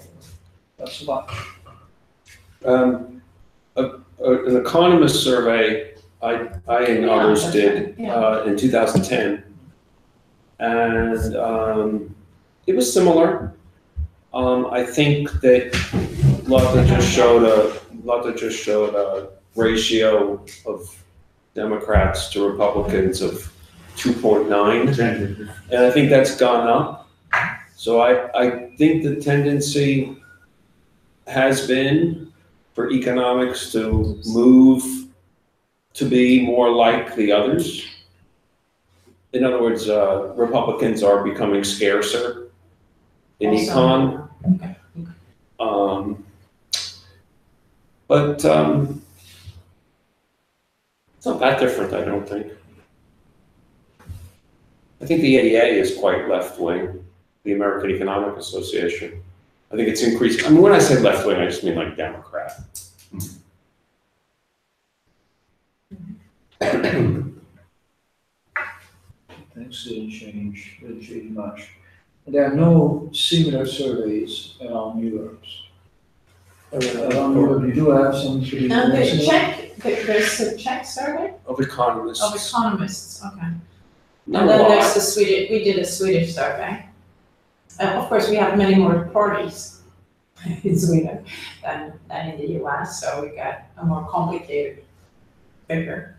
not so much. An economist survey I and others did in 2010, and it was similar. I think that Lotta just showed a ratio of Democrats to Republicans of 2.9, and I think that's gone up. So I think the tendency has been for economics to move to be more like the others. In other words, Republicans are becoming scarcer in econ. Okay. But it's not that different, I don't think. I think the AEA is quite left-wing, the American Economic Association. I think it's increasing. I mean, when I say left-wing, I just mean like Democrat. Things didn't change much. There are no similar surveys around Europe. Around Europe, you do have some. And there's a Czech survey? Of economists. Of economists, okay. Not And then a lot. there's the Swedish, we did a Swedish survey. Of course, we have many more parties in Sweden than in the US, so we got a more complicated figure.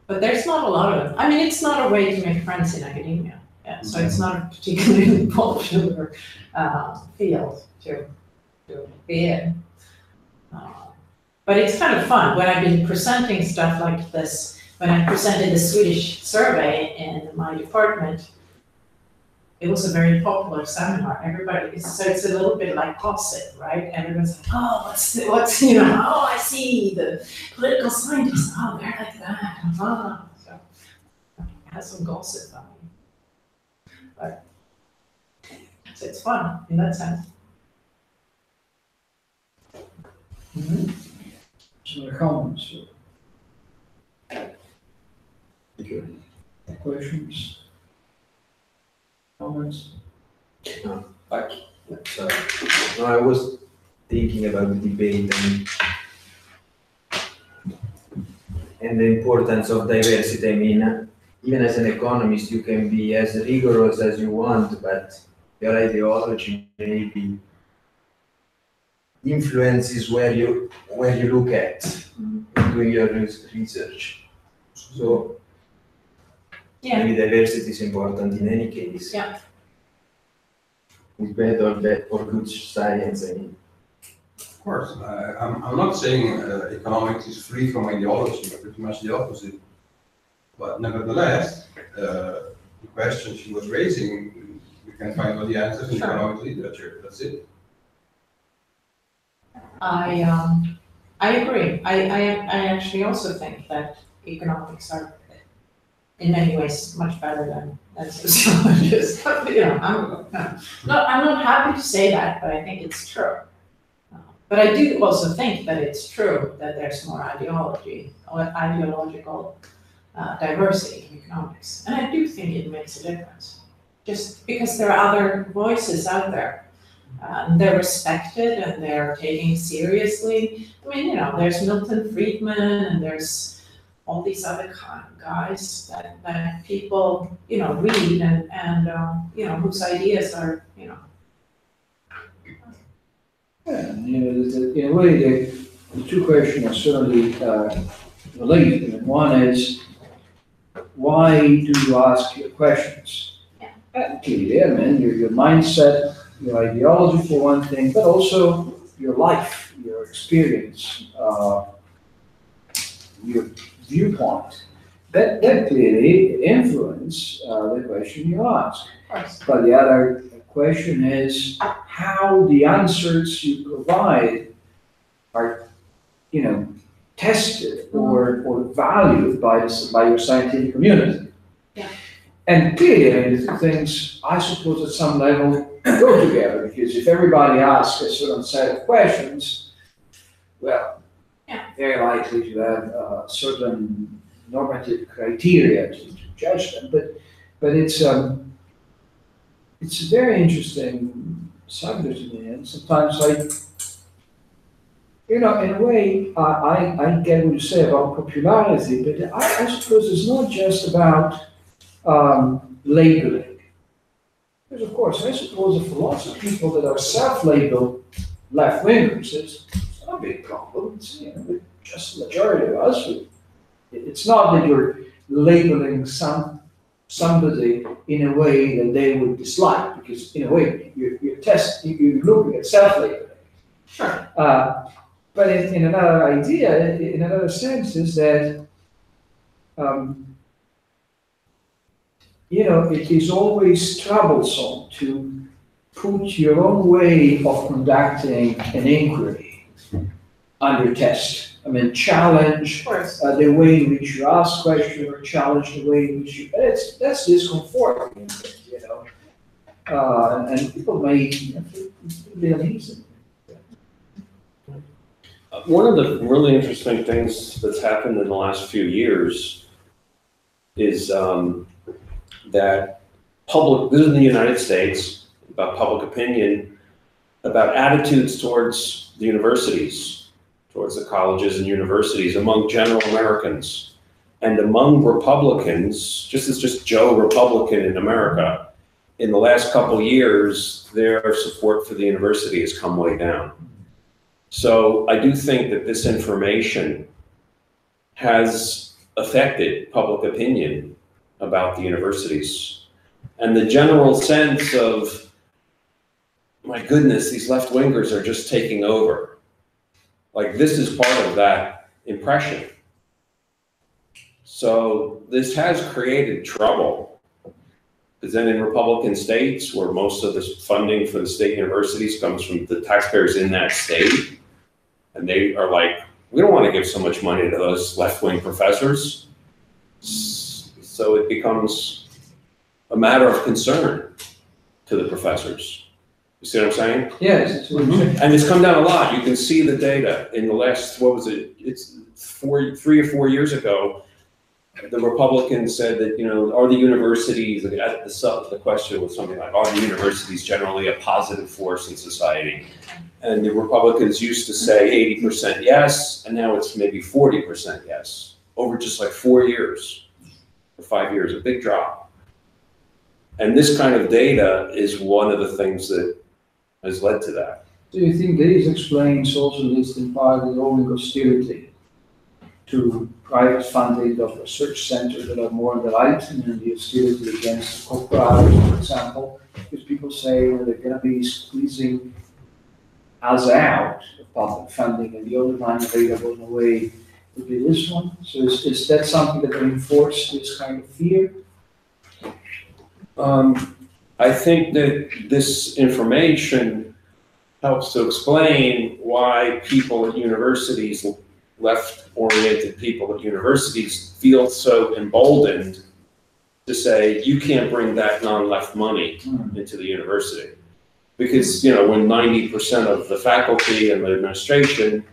But there's not a lot of them. I mean, it's not a way to make friends in academia. Yeah, so it's not a particularly popular field to be in. But it's kind of fun. When I've been presenting stuff like this, when I presented the Swedish survey in my department, it was a very popular seminar. Everybody, so it's a little bit like gossip, right? Everyone's like, oh, what's oh, I see the political scientists, oh, they're like that. So it has some gossip on me. But, so it's fun in that sense. So the comments. Questions? Comments? Sorry. No, I was thinking about the debate and the importance of diversity. I mean, even as an economist, you can be as rigorous as you want, but your ideology may be influences where you look at doing your research. So maybe diversity is important in any case. Yeah. With bad or good science, I mean. Of course, I'm not saying economics is free from ideology, pretty much the opposite. But nevertheless, the question she was raising, we can find all the answers in economic literature. That's it. I agree. I actually also think that economics are in many ways much better than sociologists. But, I'm not happy to say that, but I think it's true. But I do also think that it's true that there's more ideological diversity in economics. And I do think it makes a difference. Just because there are other voices out there. They're respected and they're taken seriously. I mean, there's Milton Friedman and there's all these other guys that people, read and whose ideas are, Yeah, in a way, the two questions are certainly related. And one is, why do you ask your questions? Clearly, I mean, your mindset, your ideology for one thing, but also your life, your experience, your viewpoint. That clearly influence the question you ask. But the other question is how the answers you provide are, tested or valued by your scientific community. Yeah. And clearly, the two things, I suppose, at some level go together, because if everybody asks a certain set of questions, well, very likely to have certain normative criteria to judge them. But it's a very interesting subject to me, and sometimes in a way, I get what you say about popularity, but I suppose it's not just about labeling. Because of course, I suppose for lots of people that are self-labeled left-wingers, it's not a big problem. It's just the majority of us. It's not that you're labeling somebody in a way that they would dislike, because in a way you're looking at self-labeling. Sure. But in another idea, in another sense, is that it is always troublesome to put your own way of conducting an inquiry under test. I mean, challenge the way in which you ask questions, or challenge the way in which you. That's discomforting, and people may be uneasy. One of the really interesting things that's happened in the last few years is that this is in the United States, about public opinion, about attitudes towards the universities, towards the colleges and universities among general Americans. And among Republicans, just Joe Republican in America, in the last couple of years, their support for the university has come way down. So I do think that this information has affected public opinion about the universities. And the general sense of, my goodness, these left-wingers are just taking over. Like, this is part of that impression. So this has created trouble. Because then in Republican states, where most of the funding for the state universities comes from the taxpayers in that state, and they are like, we don't want to give so much money to those left-wing professors. So it becomes a matter of concern to the professors. You see what I'm saying? Yes. And it's come down a lot. You can see the data in the last, it's 3 or 4 years ago, the Republicans said that, are the universities, the question was something like, are the universities generally a positive force in society? And the Republicans used to say 80% yes, and now it's maybe 40% yes, over just like 4 years, or 5 years, a big drop. And this kind of data is one of the things that has led to that. Do you think this explains also, at least in part, the growing hostility to private funding of research centers that are more enlightened and the hostility against corporate, for example? Because people say, well, they're going to be squeezing us out of public funding, and the only one available in a way would be this one. So is that something that reinforces this kind of fear? I think that this information helps to explain why people at universities, left-oriented people at universities, feel so emboldened to say, you can't bring that non-left money into the university. Because, you know, when 90% of the faculty and the administration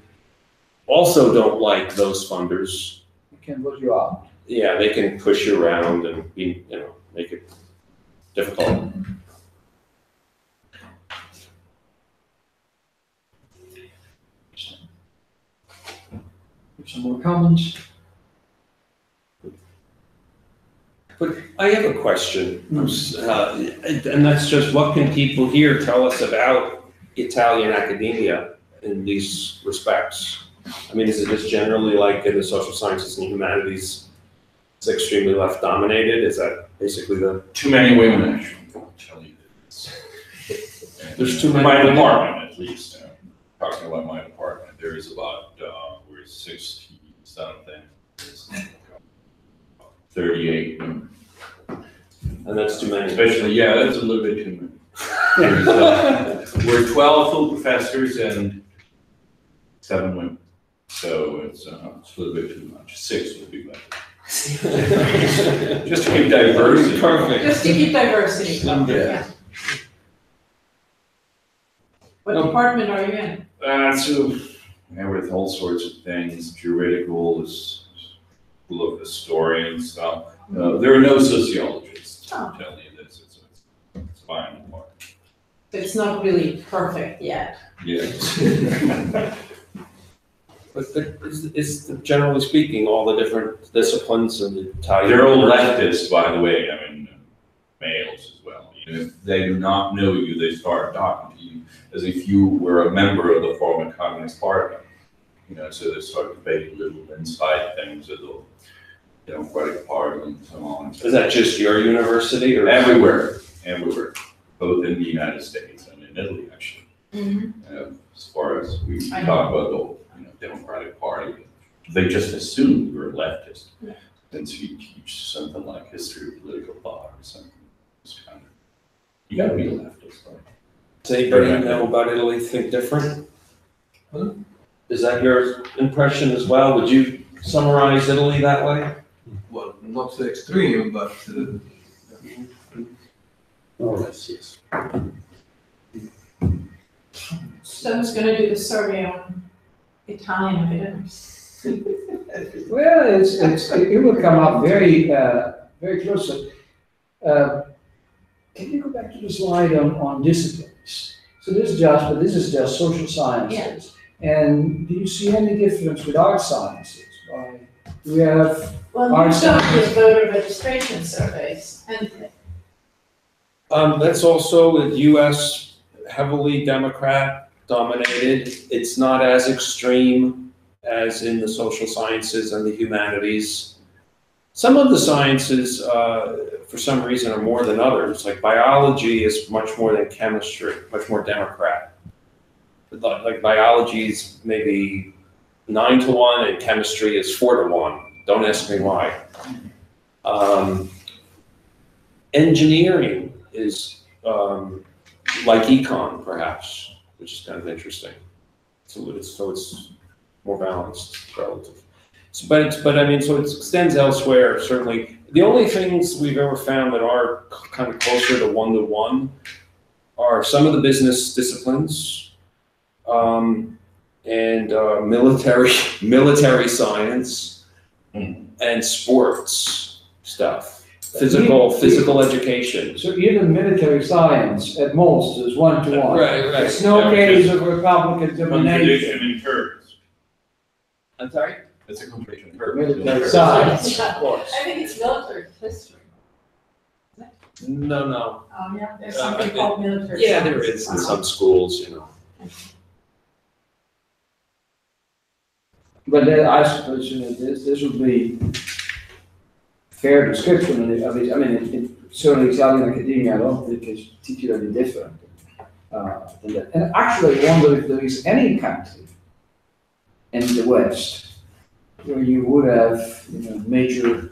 also don't like those funders. They can vote you out. Yeah, they can push you around and be, you know, make it difficult. Some more comments? But I have a question, and that's just, what can people here tell us about Italian academia in these respects? I mean, is it just generally like in the social sciences and humanities, it's extremely left dominated? Is that basically the... Too many women, actually, I'll tell you this. There's too many my women? department, at least, talking about my department, there is about, we're 60 something, 38 women. And that's too many. Especially, yeah, that's a little bit too many. We're 12 full professors and 7 women. So it's a little bit too much. 6 would be better. Just to keep diversity. Perfect. Just to keep diversity. Yeah. What department are you in? So, yeah, with all sorts of things, juridical, is full of historians stuff. There are no sociologists. I'm telling you this. It's fine. It's not really perfect yet. Yeah. But is generally speaking, all the different disciplines in Italian... They're all leftists, by the way. I mean, males as well. If they do not know you, they start talking to you as if you were a member of the former Communist Party. You know, so they start debating little inside things of the Democratic Party and so on. Is that just your university or everywhere? Everywhere, both in the United States and in Italy, actually. Mm-hmm. As far as we talk about the Democratic Party, they just assume you're a leftist. Yeah. Since you teach something like history of political thought or something, it's kind of, you got to be a leftist, right? Does anybody know about Italy think different? Is that your impression as well? Would you summarize Italy that way? Well, not so extreme, but more or less, yes. So who's going to do the survey on Italian academics? Well, it will come up very closely. Can you go back to the slide on disciplines? So this is just social sciences. Yeah. And do you see any difference with art sciences? Do we have art sciences? Voter registration surveys. And that's also the U.S. heavily Democrat dominated. It's not as extreme as in the social sciences and the humanities. Some of the sciences, for some reason, are more than others. Like biology is much more than chemistry, much more Democrat. Like biology is maybe 9 to 1 and chemistry is 4 to 1. Don't ask me why. Engineering is like econ, perhaps, which is kind of interesting. So it's more balanced relative. So, but I mean, so it extends elsewhere, certainly. The only things we've ever found that are kind of closer to 1-to-1 are some of the business disciplines and military science and sports stuff. Physical education. So even military science at most is 1-to-1. Right. It's no case of Republican domination. In curves. I'm sorry? It's a contradiction in curves. Military science, of course. I think it's military history. No. Oh yeah, there's something called military. Yeah, science. there is in some schools, But then I suppose this would be fair description of it. I mean, certainly Italian academia, I don't think is particularly different than that. And actually, I wonder if there is any country in the West where you would have, major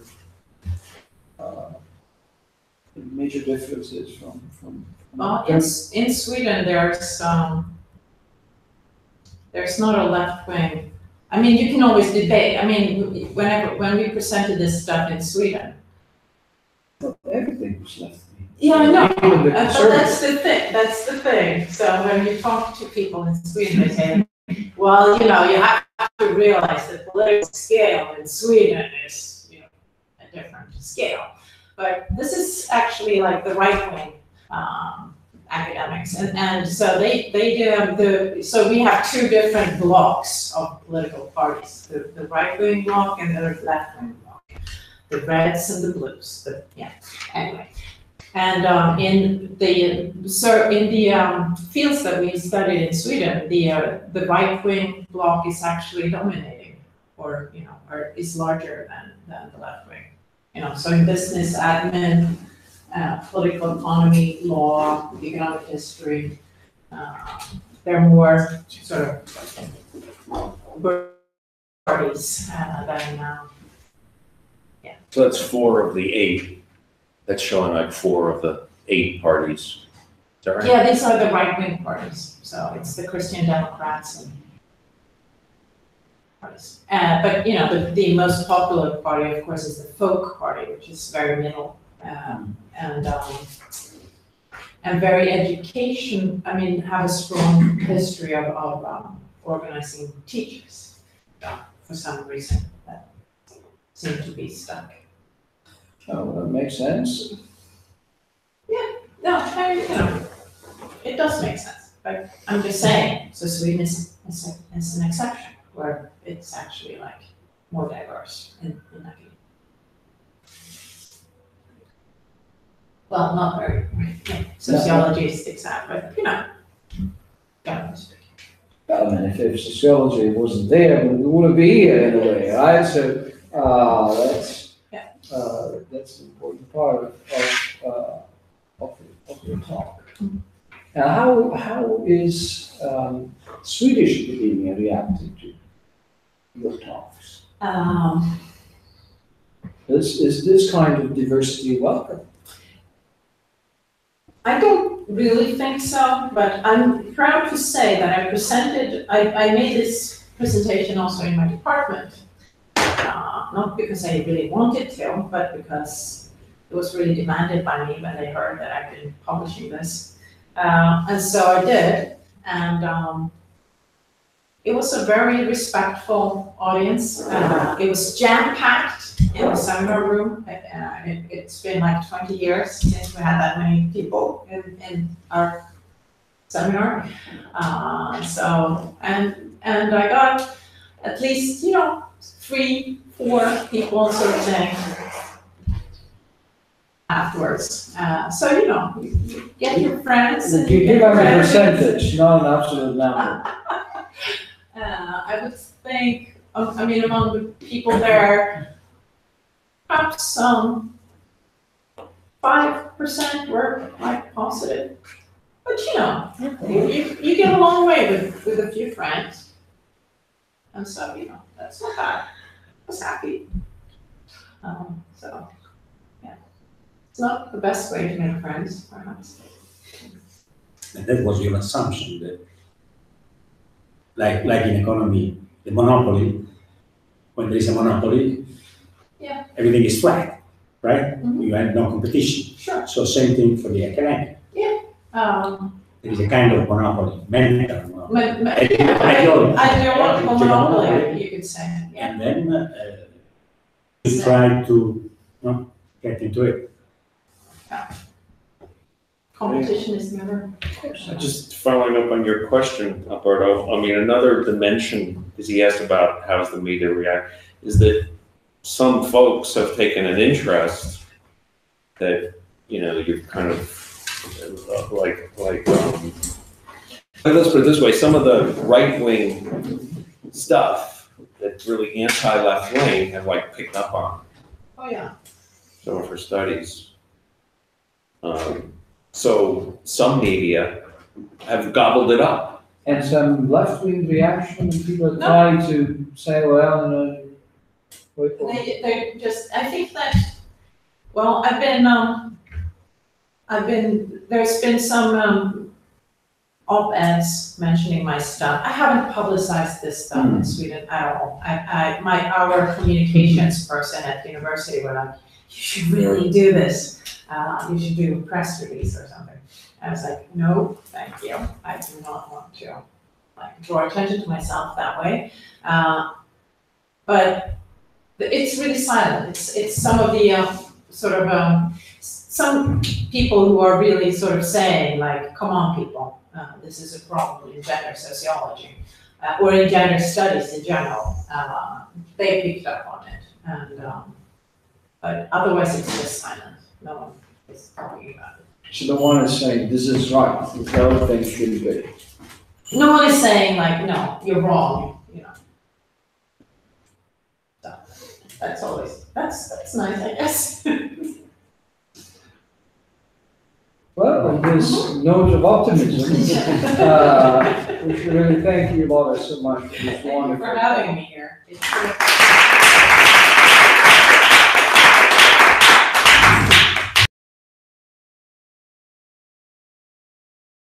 differences from. Well, in Sweden, there's not a left wing. I mean, you can always debate. I mean, when we presented this stuff in Sweden, Everything was left wing. yeah, I know. Even the But that's the thing. That's the thing. So when you talk to people in Sweden, they say, well, you have to realize that political scale in Sweden is, a different scale. But this is actually like the right wing academics, and so they do so we have two different blocks of political parties: the right wing bloc and the left wing bloc, the reds and the blues. Anyway. And in the fields that we studied in Sweden, the right wing bloc is actually dominating, or is larger than the left wing. So in business, admin, political economy, law, economic history, they're more sort of parties than So that's 4 of the 8. That's showing like 4 of the 8 parties. Is that right? Yeah, these are the right-wing parties. So it's the Christian Democrats and parties. But the most popular party, of course, is the Folk Party, which is very middle and very education. I mean, have a strong history of organizing teachers for some reason that seem to be stuck. Oh, that makes sense. Yeah, no, it does make sense. But I'm just saying, so Sweden is an exception where it's actually like more diverse in academia. Well, not very. Sociology sticks out, but generally speaking. Well, I mean, if sociology wasn't there, we wouldn't be here in a way, right? So that's an important part of your talk. Mm-hmm. Now, how is Swedish academia reacting to your talks? Is this kind of diversity welcome? I don't really think so, but I'm proud to say that I made this presentation also in my department. Not because I really wanted to, but because it was really demanded by me when they heard that I've been publishing this. And so I did, and it was a very respectful audience. It was jam-packed in the seminar room. It's been like 20 years since we had that many people in our seminar. And I got at least, 3-4 people sort of saying afterwards. So, you get your friends. And you give them a percentage, not an absolute number. I would think, among the people there, perhaps 5% were quite positive. But you get a long way with a few friends. And so, that's not bad. I was happy. So, yeah. It's not the best way to make friends, perhaps. And that was your assumption that, like in economy, the monopoly, when there is a monopoly, everything is flat, right? Mm-hmm. You have no competition. Sure. So same thing for the academic. Yeah. There is a kind of monopoly, mental monopoly. Ideological monopoly, you could say. Yeah. And then you try to get into it. Yeah. Competition is never. Just following up on your question, Alberto, another dimension is he asked about how does the media react, is that some folks have taken an interest that, you're kind of let's put it this way, some of the right-wing stuff that really anti-left wing have like picked up on Oh, yeah. some of her studies. So some media have gobbled it up. And some left-wing reaction, people are trying to say, well, you know, wait for it. They just, I think that, well, there's been some op-eds mentioning my stuff. I haven't publicized this stuff in Sweden at all. Our communications person at the university were like, you should really do this. You should do a press release or something. I was like, no, thank you. I do not want to draw attention to myself that way. But it's really silent. It's some of the some people who are really sort of saying like, come on people, this is a problem in gender sociology or in gender studies in general. They picked up on it, and but otherwise it's just silent. No one is talking about it. So no one is saying, this is right, this is how things should be. No one is saying like, no, you're wrong, you know. So that's always, that's nice, I guess. Well, on this note of optimism, we should really thank you, Lotta, so much for this Thank you wonderful. for having me here. It's great.